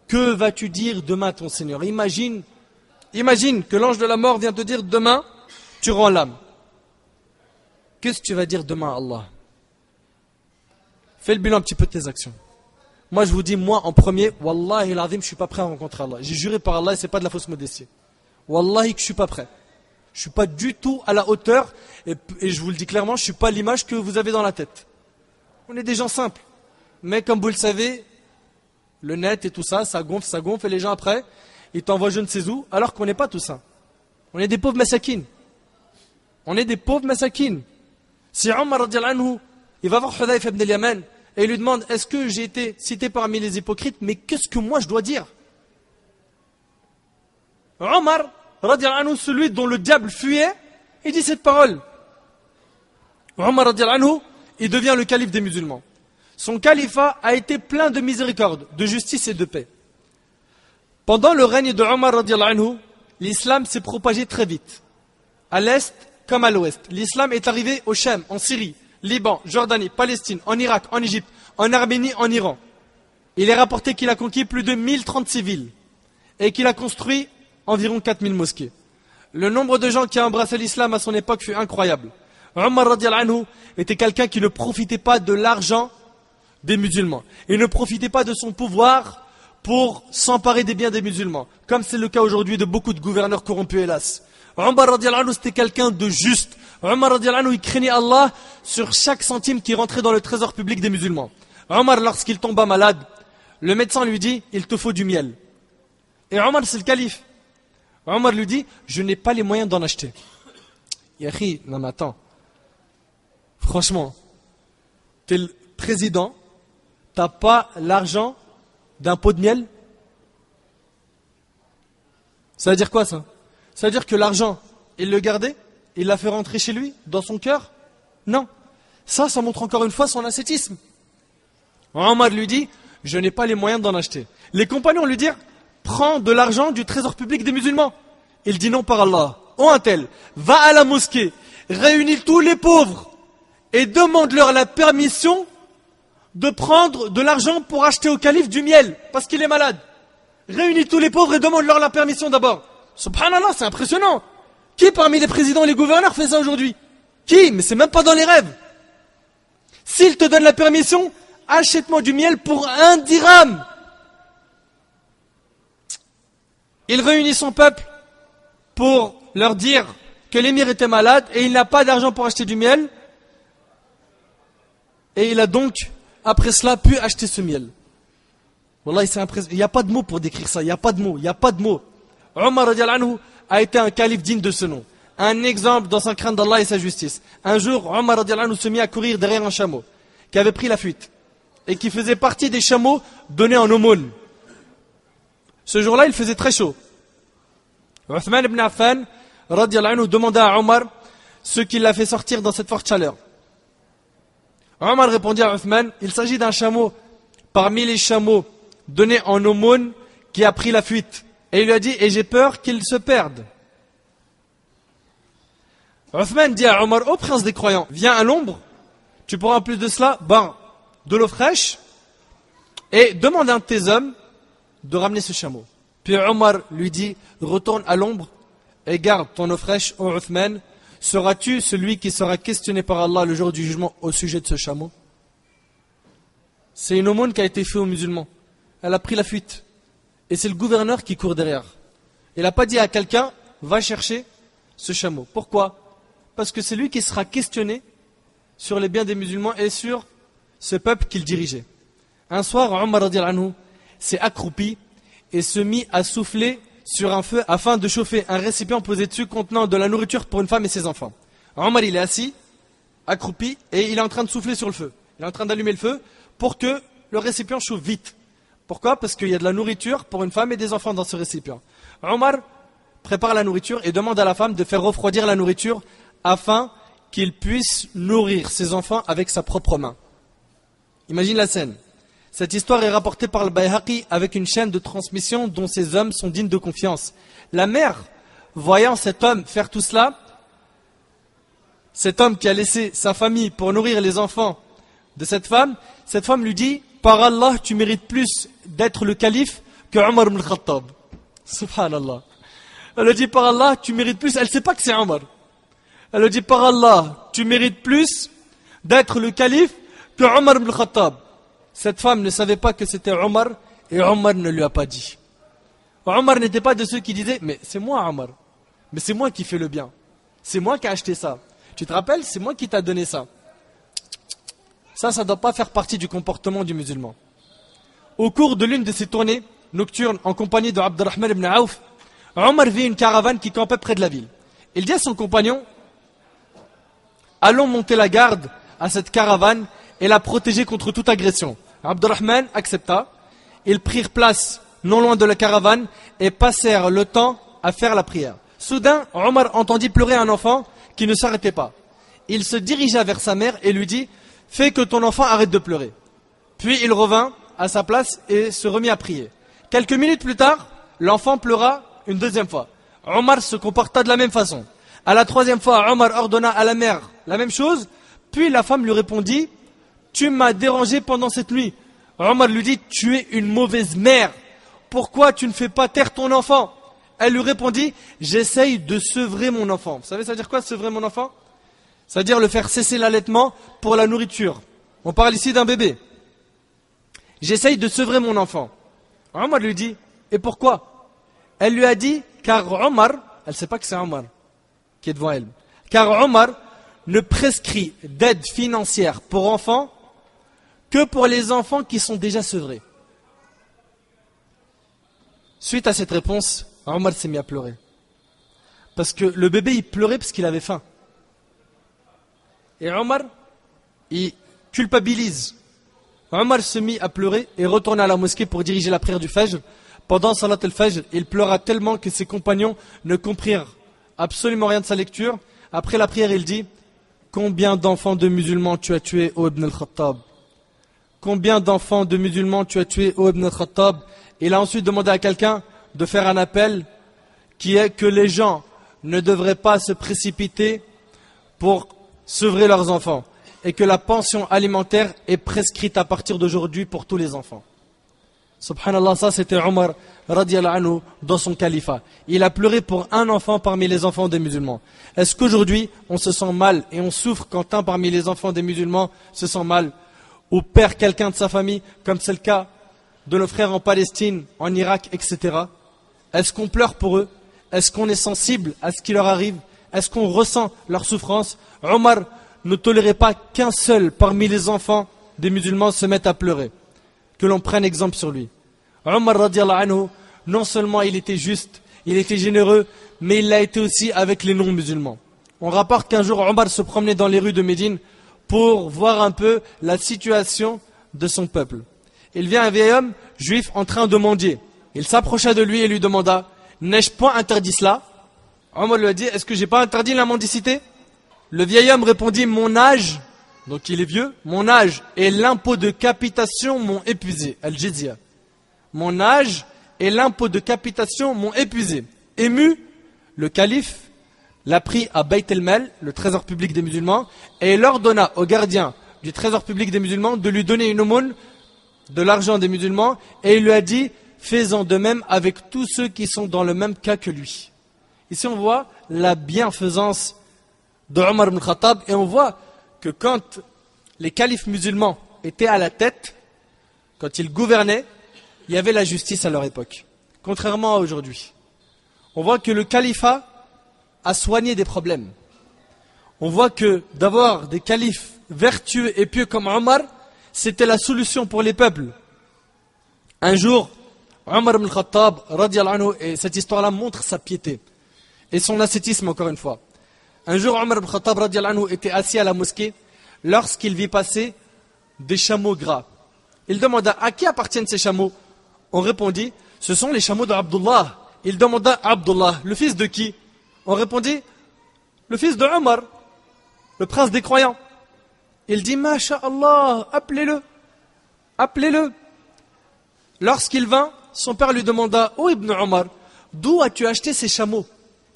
Que vas-tu dire demain à ton Seigneur? Imagine que l'ange de la mort vient te dire demain, tu rends l'âme. Qu'est-ce que tu vas dire demain à Allah? Fais le bilan un petit peu de tes actions. Moi je vous dis, moi en premier, Wallahi l'azim, je suis pas prêt à rencontrer Allah. J'ai juré par Allah et c'est pas de la fausse modestie. Wallahi que je suis pas prêt. Je suis pas du tout à la hauteur et je vous le dis clairement, je suis pas l'image que vous avez dans la tête. On est des gens simples. Mais comme vous le savez, le net et tout ça, ça gonfle et les gens après, ils t'envoient je ne sais où, alors qu'on n'est pas tout ça. On est des pauvres massakines. On est des pauvres massakines. Si Omar radiallahu anhu, il va voir Hudayfa ibn al-Yaman et il lui demande, est-ce que j'ai été cité parmi les hypocrites, mais qu'est-ce que moi je dois dire? Omar radiallahu anhu, celui dont le diable fuyait, il dit cette parole. Omar radiallahu anhu, il devient le calife des musulmans. Son califat a été plein de miséricorde, de justice et de paix. Pendant le règne de Omar radiallahu anhu, l'islam s'est propagé très vite, à l'est comme à l'ouest. L'islam est arrivé au Sham, en Syrie, Liban, Jordanie, Palestine, en Irak, en Égypte, en Arménie, en Iran. Il est rapporté qu'il a conquis plus de 1036 villes et qu'il a construit environ 4000 mosquées. Le nombre de gens qui ont embrassé l'islam à son époque fut incroyable. Omar radiallahu anhu était quelqu'un qui ne profitait pas de l'argent des musulmans. Il ne profitait pas de son pouvoir pour s'emparer des biens des musulmans, comme c'est le cas aujourd'hui de beaucoup de gouverneurs corrompus, hélas. Omar radiallahu anhu, c'était quelqu'un de juste. Omar radiallahu anhu, il craignait Allah sur chaque centime qui rentrait dans le trésor public des musulmans. Omar, lorsqu'il tomba malade, le médecin lui dit, il te faut du miel. Et Omar, c'est le calife. Omar lui dit, je n'ai pas les moyens d'en acheter. Yahi, non mais attends. Franchement, t'es le président, t'as pas l'argent d'un pot de miel? Ça veut dire quoi ça? Ça veut dire que l'argent, il le gardait? Il l'a fait rentrer chez lui, dans son cœur? Non. Ça montre encore une fois son ascétisme. Omar lui dit, je n'ai pas les moyens d'en acheter. Les compagnons lui dirent, prends de l'argent du trésor public des musulmans. Il dit non par Allah. Oh un tel, va à la mosquée, réunis tous les pauvres et demande-leur la permission de prendre de l'argent pour acheter au calife du miel, parce qu'il est malade. Réunis tous les pauvres et demande-leur la permission d'abord. Subhanallah, c'est impressionnant. Qui parmi les présidents et les gouverneurs fait ça aujourd'hui? Qui? Mais c'est même pas dans les rêves. S'il te donne la permission, achète-moi du miel pour 1 dirham. Il réunit son peuple pour leur dire que l'émir était malade et il n'a pas d'argent pour acheter du miel. Et il a donc, après cela, pu acheter ce miel. Wallah, c'est impressionnant. Il n'y a pas de mots pour décrire ça. Il n'y a pas de mots. Omar radiallahu anhu a été un calife digne de ce nom. Un exemple dans sa crainte d'Allah et sa justice. Un jour, Omar radiallahu anhu se mit à courir derrière un chameau qui avait pris la fuite et qui faisait partie des chameaux donnés en aumône. Ce jour-là, il faisait très chaud. Uthman ibn Affan radiallahu anhu demanda à Omar ce qui l'a fait sortir dans cette forte chaleur. Omar répondit à Uthman, il s'agit d'un chameau parmi les chameaux donnés en aumône qui a pris la fuite. Et il lui a dit, et j'ai peur qu'il se perde. Uthman dit à Omar, ô prince des croyants, viens à l'ombre, tu pourras en plus de cela boire de l'eau fraîche et demande à un de tes hommes de ramener ce chameau. Puis Omar lui dit, retourne à l'ombre et garde ton eau fraîche, ô Uthman. Seras-tu celui qui sera questionné par Allah le jour du jugement au sujet de ce chameau? C'est une aumône qui a été faite aux musulmans. Elle a pris la fuite. Et c'est le gouverneur qui court derrière. Il n'a pas dit à quelqu'un, va chercher ce chameau. Pourquoi? Parce que c'est lui qui sera questionné sur les biens des musulmans et sur ce peuple qu'il dirigeait. Un soir, Omar radiallahu anhu s'est accroupi et se mit à souffler sur un feu afin de chauffer un récipient posé dessus contenant de la nourriture pour une femme et ses enfants. Omar, il est assis, accroupi, et il est en train de souffler sur le feu. Il est en train d'allumer le feu pour que le récipient chauffe vite. Pourquoi? Parce qu'il y a de la nourriture pour une femme et des enfants dans ce récipient. Omar prépare la nourriture et demande à la femme de faire refroidir la nourriture afin qu'il puisse nourrir ses enfants avec sa propre main. Imagine la scène. Cette histoire est rapportée par le Bayhaqi avec une chaîne de transmission dont ces hommes sont dignes de confiance. La mère, voyant cet homme faire tout cela, cet homme qui a laissé sa famille pour nourrir les enfants de cette femme lui dit, par Allah, tu mérites plus d'être le calife que Omar ibn Khattab. Subhanallah. Elle lui dit, par Allah, tu mérites plus, elle ne sait pas que c'est Omar. Elle lui dit, par Allah, tu mérites plus d'être le calife que Omar ibn Khattab. Cette femme ne savait pas que c'était Omar et Omar ne lui a pas dit. Omar n'était pas de ceux qui disaient, mais c'est moi Omar, mais c'est moi qui fais le bien. C'est moi qui ai acheté ça. Tu te rappelles, c'est moi qui t'a donné ça. Ça ne doit pas faire partie du comportement du musulman. Au cours de l'une de ses tournées nocturnes en compagnie de Abdurrahman ibn Auf, Omar vit une caravane qui campait près de la ville. Il dit à son compagnon, allons monter la garde à cette caravane et la protéger contre toute agression. Abdurrahman accepta. Ils prirent place non loin de la caravane et passèrent le temps à faire la prière. Soudain, Omar entendit pleurer un enfant qui ne s'arrêtait pas. Il se dirigea vers sa mère et lui dit, fais que ton enfant arrête de pleurer. Puis il revint à sa place et se remit à prier. Quelques minutes plus tard, l'enfant pleura une deuxième fois. Omar se comporta de la même façon. À la troisième fois, Omar ordonna à la mère la même chose. Puis la femme lui répondit, tu m'as dérangé pendant cette nuit. Omar lui dit, tu es une mauvaise mère. Pourquoi tu ne fais pas taire ton enfant? Elle lui répondit, j'essaye de sevrer mon enfant. Vous savez, ça veut dire quoi, sevrer mon enfant? C'est-à-dire le faire cesser l'allaitement pour la nourriture. On parle ici d'un bébé. J'essaye de sevrer mon enfant. Omar lui dit, et pourquoi? Elle lui a dit, car Omar, elle ne sait pas que c'est Omar qui est devant elle, car Omar ne prescrit d'aide financière pour enfants que pour les enfants qui sont déjà sevrés. Suite à cette réponse, Omar s'est mis à pleurer. Parce que le bébé, il pleurait parce qu'il avait faim. Et Omar, il culpabilise. Omar se mit à pleurer et retourna à la mosquée pour diriger la prière du Fajr. Pendant Salat al-Fajr, il pleura tellement que ses compagnons ne comprirent absolument rien de sa lecture. Après la prière, il dit, combien d'enfants de musulmans tu as tués, ô Ibn al-Khattab? Combien d'enfants de musulmans tu as tués, ô Ibn al-Khattab? Il a ensuite demandé à quelqu'un de faire un appel qui est que les gens ne devraient pas se précipiter pour sevrer leurs enfants et que la pension alimentaire est prescrite à partir d'aujourd'hui pour tous les enfants. Subhanallah, ça c'était Omar radiallahu anhu dans son califat. Il a pleuré pour un enfant parmi les enfants des musulmans. Est-ce qu'aujourd'hui on se sent mal et on souffre quand un parmi les enfants des musulmans se sent mal ou perd quelqu'un de sa famille, comme c'est le cas de nos frères en Palestine, en Irak, etc. Est-ce qu'on pleure pour eux? Est-ce qu'on est sensible à ce qui leur arrive? Est-ce qu'on ressent leur souffrance? Omar ne tolérait pas qu'un seul parmi les enfants des musulmans se mette à pleurer. Que l'on prenne exemple sur lui. Omar radiallahu anhu, non seulement il était juste, il était généreux, mais il l'a été aussi avec les non-musulmans. On rapporte qu'un jour Omar se promenait dans les rues de Médine pour voir un peu la situation de son peuple. Il vit un vieil homme juif en train de mendier. Il s'approcha de lui et lui demanda, n'ai-je point interdit cela? Omar lui a dit, est-ce que j'ai pas interdit la mendicité? Le vieil homme répondit, mon âge, donc il est vieux, mon âge et l'impôt de capitation m'ont épuisé. Al-Jizya. Mon âge et l'impôt de capitation m'ont épuisé. Ému, le calife l'a pris à Bayt el-Mal, le trésor public des musulmans, et il ordonna au gardien du trésor public des musulmans de lui donner une aumône de l'argent des musulmans, et il lui a dit, fais-en de même avec tous ceux qui sont dans le même cas que lui. Ici on voit la bienfaisance de Omar ibn Khattab, et on voit que quand les califes musulmans étaient à la tête, quand ils gouvernaient, il y avait la justice à leur époque, contrairement à aujourd'hui. On voit que le califat a soigné des problèmes. On voit que d'avoir des califes vertueux et pieux comme Omar, c'était la solution pour les peuples. Un jour, Omar ibn Khattab, radiallahu anhu, et cette histoire-là montre sa piété et son ascétisme encore une fois. Un jour, Omar ibn Khattab, radiallahu anhu, était assis à la mosquée lorsqu'il vit passer des chameaux gras. Il demanda, à qui appartiennent ces chameaux? On répondit, ce sont les chameaux d'Abdullah. Il demanda, Abdullah, le fils de qui? On répondit, le fils de Omar, le prince des croyants. Il dit, Masha'Allah, appelez-le. appelez-le. Lorsqu'il vint, son père lui demanda, ô Ibn Omar, d'où as-tu acheté ces chameaux?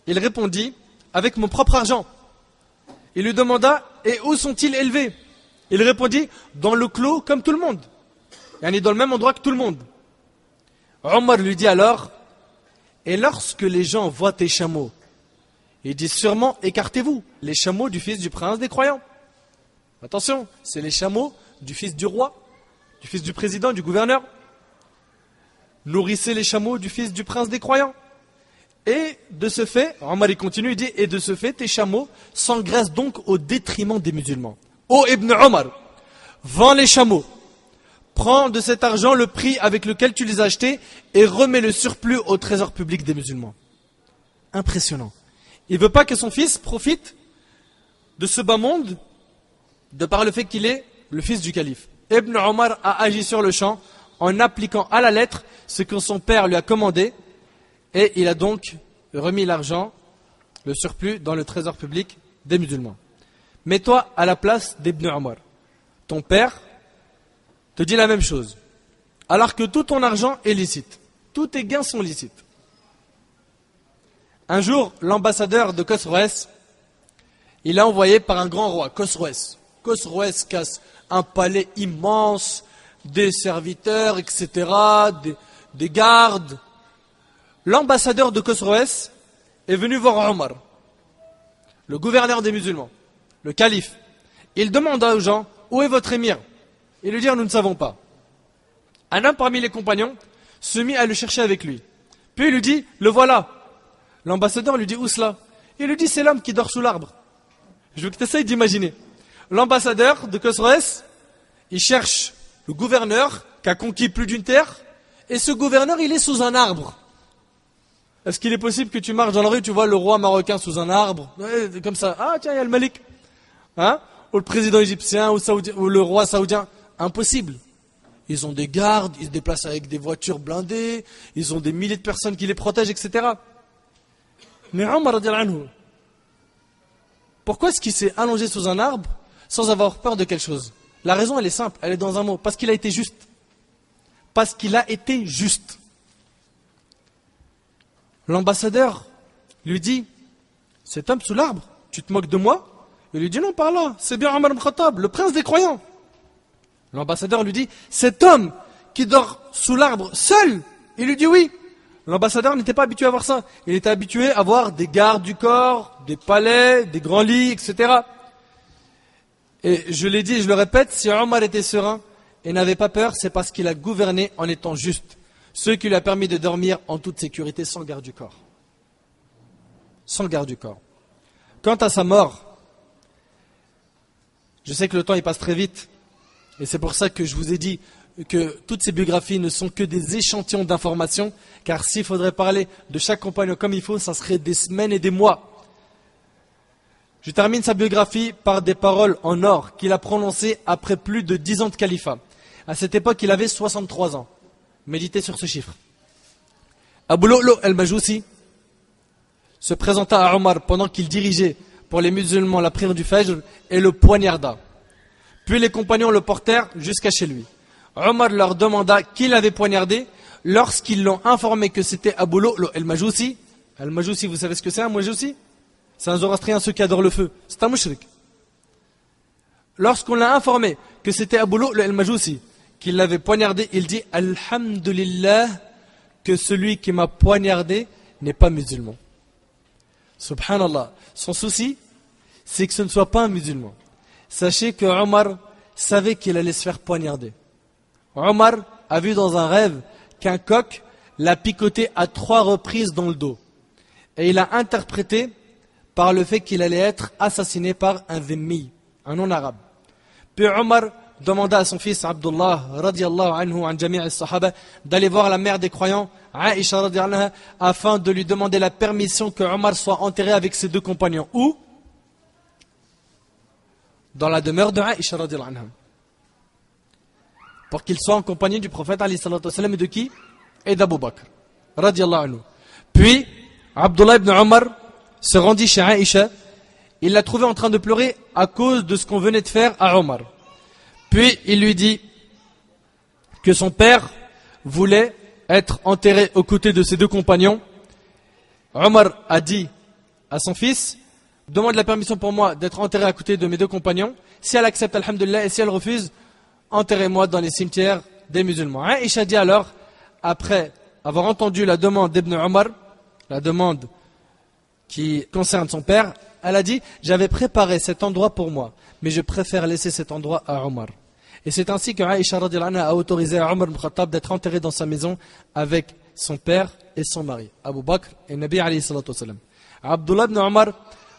Il répondit, avec mon propre argent. Il lui demanda, et où sont-ils élevés? Il répondit, dans le clos comme tout le monde. Yani dans le même endroit que tout le monde. Omar lui dit alors, et lorsque les gens voient tes chameaux, ils disent sûrement, écartez-vous, les chameaux du fils du prince des croyants. Attention, c'est les chameaux du fils du roi, du fils du président, du gouverneur. Nourrissez les chameaux du fils du prince des croyants. Et de ce fait, Omar il continue, il dit, et de ce fait, tes chameaux s'engraissent donc au détriment des musulmans. Ô Ibn Omar, vends les chameaux, prends de cet argent le prix avec lequel tu les as achetés et remets le surplus au trésor public des musulmans. Impressionnant. Il ne veut pas que son fils profite de ce bas monde de par le fait qu'il est le fils du calife. Ibn Omar a agi sur le champ en appliquant à la lettre ce que son père lui a commandé et il a donc remis l'argent, le surplus, dans le trésor public des musulmans. Mets-toi à la place d'Ibn Omar. Ton père te dit la même chose, alors que tout ton argent est licite. Tous tes gains sont licites. Un jour, l'ambassadeur de Khosroès, il est envoyé par un grand roi, Khosroès. Khosroès casse un palais immense, des serviteurs, etc., des gardes. L'ambassadeur de Khosroès est venu voir Omar, le gouverneur des musulmans, le calife. Il demanda aux gens, où est votre émir? Ils lui dirent, nous ne savons pas. Un homme parmi les compagnons se mit à le chercher avec lui. Puis il lui dit, le voilà. L'ambassadeur lui dit, où cela? Il lui dit, c'est l'homme qui dort sous l'arbre. Je veux que tu essayes d'imaginer. L'ambassadeur de Khosroès, il cherche le gouverneur qui a conquis plus d'une terre, et ce gouverneur, il est sous un arbre. Est-ce qu'il est possible que tu marches dans la rue, tu vois le roi marocain sous un arbre, ouais, comme ça, ah tiens, il y a le Malik, hein, ou le président égyptien, ou le roi saoudien? Impossible. Ils ont des gardes, ils se déplacent avec des voitures blindées, ils ont des milliers de personnes qui les protègent, etc. Mais Omar radiallahu anhu, pourquoi est-ce qu'il s'est allongé sous un arbre sans avoir peur de quelque chose? La raison, elle est simple, elle est dans un mot, parce qu'il a été juste. Parce qu'il a été juste. L'ambassadeur lui dit, cet homme sous l'arbre, tu te moques de moi? Il lui dit, non, par là, c'est bien Omar ibn Khattab, le prince des croyants. L'ambassadeur lui dit, cet homme qui dort sous l'arbre seul? Il lui dit oui. L'ambassadeur n'était pas habitué à voir ça. Il était habitué à voir des gardes du corps, des palais, des grands lits, etc. Et je l'ai dit et je le répète, si Omar était serein et n'avait pas peur, c'est parce qu'il a gouverné en étant juste. Ce qui lui a permis de dormir en toute sécurité sans garde du corps. Sans garde du corps. Quant à sa mort, je sais que le temps il passe très vite. Et c'est pour ça que je vous ai dit que toutes ces biographies ne sont que des échantillons d'informations, car s'il faudrait parler de chaque compagnon comme il faut, ça serait des semaines et des mois. Je termine sa biographie par des paroles en or qu'il a prononcées après plus de 10 ans de califat. À cette époque, il avait 63 ans. Méditez sur ce chiffre. Abu Lu'lu' al-Majousi se présenta à Omar pendant qu'il dirigeait pour les musulmans la prière du Fajr et le poignarda. Puis les compagnons le portèrent jusqu'à chez lui. Omar leur demanda qui l'avait poignardé. Lorsqu'ils l'ont informé que c'était Abu Lu'lu' al-Majousi. Al-Majousi, vous savez ce que c'est un Majousi? C'est un zoroastrien, ceux qui adorent le feu. C'est un mushrik. Lorsqu'on l'a informé que c'était Abu Lu'lu' al-Majousi qui l'avait poignardé, il dit Alhamdulillah que celui qui m'a poignardé n'est pas musulman. Subhanallah. Son souci, c'est que ce ne soit pas un musulman. Sachez que Omar savait qu'il allait se faire poignarder. Omar a vu dans un rêve qu'un coq l'a picoté à 3 reprises dans le dos. Et il a interprété par le fait qu'il allait être assassiné par un dhimmi, un non-arabe. Puis Omar demanda à son fils Abdullah radiallahu anhu an jami' as-sahaba d'aller voir la mère des croyants Aïcha radiallahu anha afin de lui demander la permission que Omar soit enterré avec ses 2 compagnons. Où? Dans la demeure de Aïcha radiallahu anha. Pour qu'il soit en compagnie du prophète alayhi salatu wassalam et de qui? Et d'Abu Bakr radiallahu anhu. Puis Abdullah ibn Omar se rendit chez Aïcha. Il l'a trouvé en train de pleurer à cause de ce qu'on venait de faire à Omar. Puis il lui dit que son père voulait être enterré aux côtés de ses deux compagnons, Omar a dit à son fils, demande la permission pour moi d'être enterré à côté de mes deux compagnons. Si elle accepte, alhamdoulilah, et si elle refuse, enterrez-moi dans les cimetières des musulmans. Aïcha dit alors, après avoir entendu la demande d'Ibn Omar, la demande qui concerne son père, elle a dit, j'avais préparé cet endroit pour moi, mais je préfère laisser cet endroit à Omar. Et c'est ainsi que Aïcha radhiyallahu anha a autorisé à Omar ibn Khattab d'être enterré dans sa maison avec son père et son mari, Abu Bakr et Nabi alayhi salatu wasalam. Abdullah ibn Omar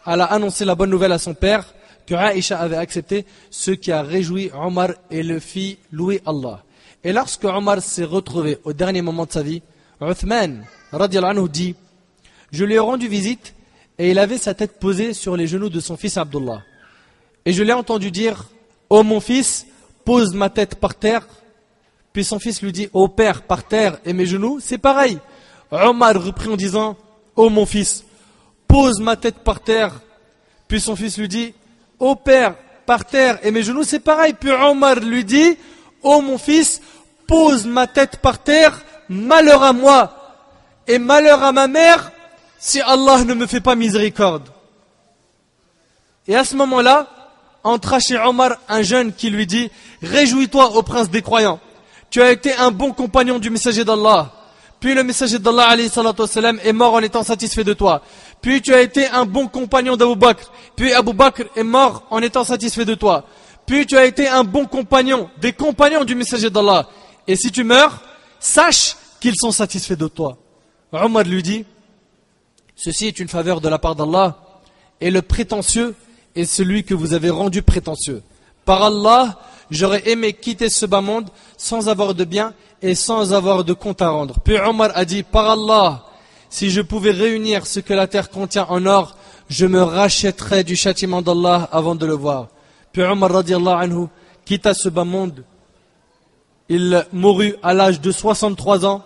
a annoncé la bonne nouvelle à son père que Aïcha avait accepté, ce qui a réjoui Omar et le fit louer Allah. Et lorsque Omar s'est retrouvé au dernier moment de sa vie, Uthman radhiyallahu anhu dit, je lui ai rendu visite et il avait sa tête posée sur les genoux de son fils Abdullah. Et je l'ai entendu dire, ô mon fils, pose ma tête par terre. Puis son fils lui dit, ô père, par terre et mes genoux, c'est pareil. Omar reprit en disant, ô mon fils, pose ma tête par terre. Puis son fils lui dit, ô père, par terre et mes genoux, c'est pareil. Puis Omar lui dit, ô mon fils, pose ma tête par terre, malheur à moi et malheur à ma mère, si Allah ne me fait pas miséricorde. Et à ce moment-là, entra chez Omar un jeune qui lui dit, réjouis-toi ô prince des croyants, tu as été un bon compagnon du messager d'Allah. Puis le messager d'Allah alayhi salatu wassalam est mort en étant satisfait de toi. Puis tu as été un bon compagnon d'Abu Bakr. Puis Abu Bakr est mort en étant satisfait de toi. Puis tu as été un bon compagnon, des compagnons du messager d'Allah. Et si tu meurs, sache qu'ils sont satisfaits de toi. Omar lui dit, ceci est une faveur de la part d'Allah, et le prétentieux est celui que vous avez rendu prétentieux. Par Allah, j'aurais aimé quitter ce bas monde sans avoir de bien et sans avoir de compte à rendre. Puis Omar a dit, par Allah, si je pouvais réunir ce que la terre contient en or, je me rachèterais du châtiment d'Allah avant de le voir. Puis Omar radiyallahu anhu quitta ce bas monde. Il mourut à l'âge de 63 ans,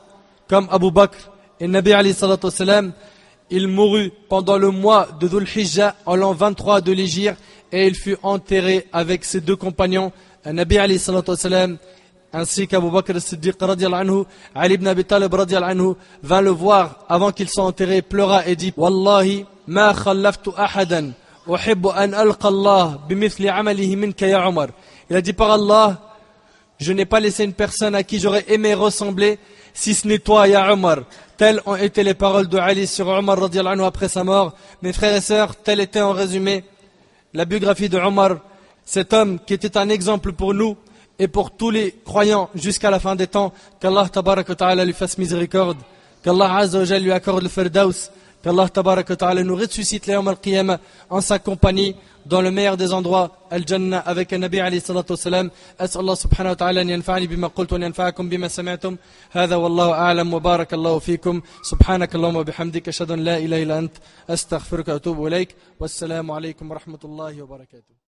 comme Abu Bakr et Nabi alayhi salatu wassalam. Il mourut pendant le mois de Dhul Hijjah en l'an 23 de l'Hégire et il fut enterré avec ses deux compagnons, Nabi alayhi salatu wassalam, ainsi qu'Abu Bakr as-Siddiq radiyallahu anhu. Ali ibn Abi Talib radiyallahu anhu vint le voir avant qu'il soit enterré, pleura et dit, Wallahi ma khallaftu ahadan uhibbu an alqa Allah bimithli amalihi minka ya Omar. Il a dit, par Allah, je n'ai pas laissé une personne à qui j'aurais aimé ressembler si ce n'est toi, ya Omar. Telles ont été les paroles de Ali sur Omar radiyallahu anhu après sa mort. Mes frères et sœurs, telle était en résumé la biographie de Omar, cet homme qui était un exemple pour nous et pour tous les croyants jusqu'à la fin des temps. Qu'Allah tabarak wa ta'ala lui fasse miséricorde, qu'Allah azza wa jalla lui accorde le firdaus, qu'Allah tabarak wa ta'ala nous ressuscite les Yawm al-Qiyamah en sa compagnie dans le meilleur des endroits, Al-Jannah, avec un Nabi alayhi salatu wassalam. As'al Allah subhanahu wa ta'ala an yanfa'ani bima qultu wa an yanfa'akum bima sami'tum. Hadha wallahu a'lam wa barakallahu fikum. Subhanakallahumma wa bihamdika ashhadu an la ilaha illa ant astaghfiruka wa atubu ilayk. Wassalamu alaykum wa rahmatullahi wa barakatuh.